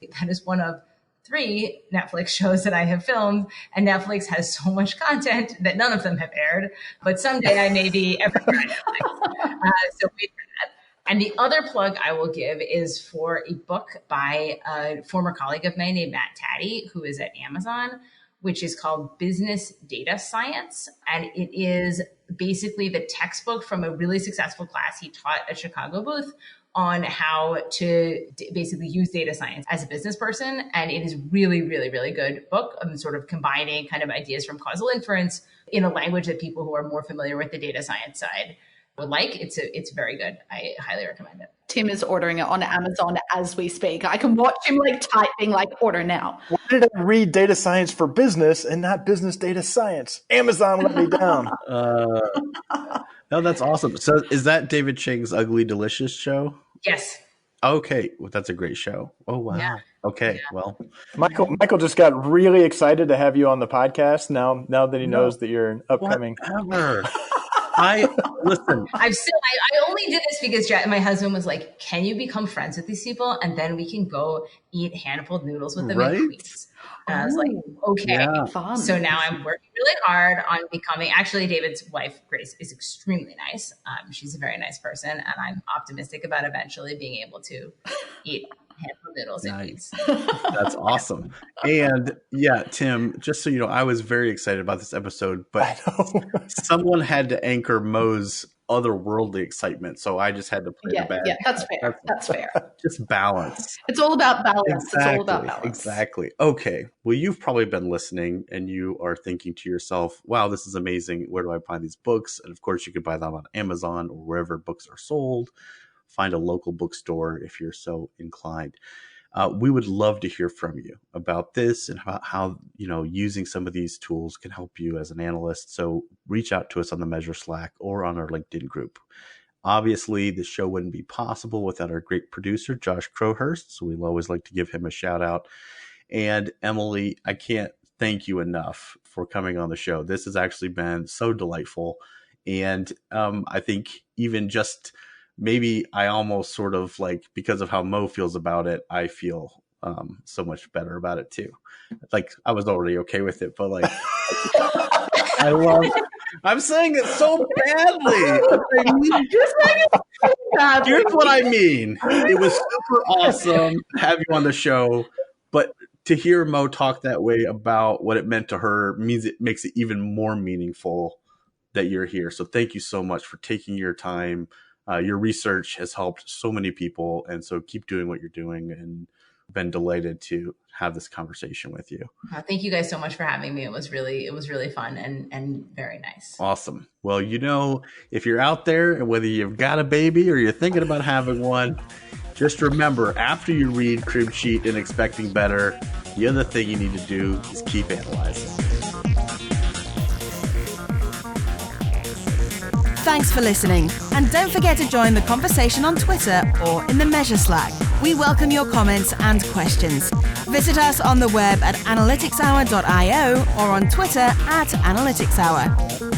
one of 3 Netflix shows that I have filmed, and Netflix has so much content that none of them have aired. But someday I may be everywhere on Netflix. So wait for that. And the other plug I will give is for a book by a former colleague of mine named Matt Taddy, who is at Amazon, which is called Business Data Science. And it is basically the textbook from a really successful class he taught at Chicago Booth on how to basically use data science as a business person. And it is really, really, really good book of sort of combining kind of ideas from causal inference in a language that people who are more familiar with the data science side would like. It's very good. I highly recommend it. Tim is ordering it on Amazon as we speak. I can watch him typing order now. Why did I read data science for business and not business data science? Amazon let me down. No, that's awesome. So is that David Chang's Ugly Delicious show? Yes. Okay. Well, that's a great show. Oh, wow. Yeah. Okay. Yeah. Well, Michael just got really excited to have you on the podcast now that he knows that you're upcoming. Whatever. Listen. I only did this because my husband was like, "Can you become friends with these people, and then we can go eat hand-pulled noodles with them in Queens?" And I was like, "Okay." Yeah. Fun. So now I'm working really hard on becoming. Actually, David's wife Grace is extremely nice. She's a very nice person, and I'm optimistic about eventually being able to eat hand-pulled noodles in Queens. That's awesome. And yeah, Tim, just so you know, I was very excited about this episode, but someone had to anchor Mo's otherworldly excitement, so I just had to play the bad. Yeah, that's fair. That's fair. Just balance. It's all about balance. Exactly, it's all about balance. Exactly. Okay. Well, you've probably been listening and you are thinking to yourself, wow, this is amazing. Where do I find these books? And of course, you can buy them on Amazon or wherever books are sold. Find a local bookstore if you're so inclined. We would love to hear from you about this and about how, using some of these tools can help you as an analyst. So reach out to us on the Measure Slack or on our LinkedIn group. Obviously, the show wouldn't be possible without our great producer, Josh Crowhurst. So we'll always like to give him a shout out. And Emily, I can't thank you enough for coming on the show. This has actually been so delightful. And I think even just maybe I almost sort of because of how Mo feels about it, I feel so much better about it too. I was already okay with it, but I'm saying it so badly. Here's what I mean. It was super awesome to have you on the show, but to hear Mo talk that way about what it meant to her makes it even more meaningful that you're here. So thank you so much for taking your time. Your research has helped so many people, and so keep doing what you're doing, and been delighted to have this conversation with you. Thank you guys so much for having me. It was really fun and very nice. Awesome. Well, if you're out there and whether you've got a baby or you're thinking about having one, just remember, after you read Crib Sheet and Expecting Better, the other thing you need to do is keep analyzing. Thanks for listening, and don't forget to join the conversation on Twitter or in the Measure Slack. We welcome your comments and questions. Visit us on the web at analyticshour.io or on Twitter @analyticshour.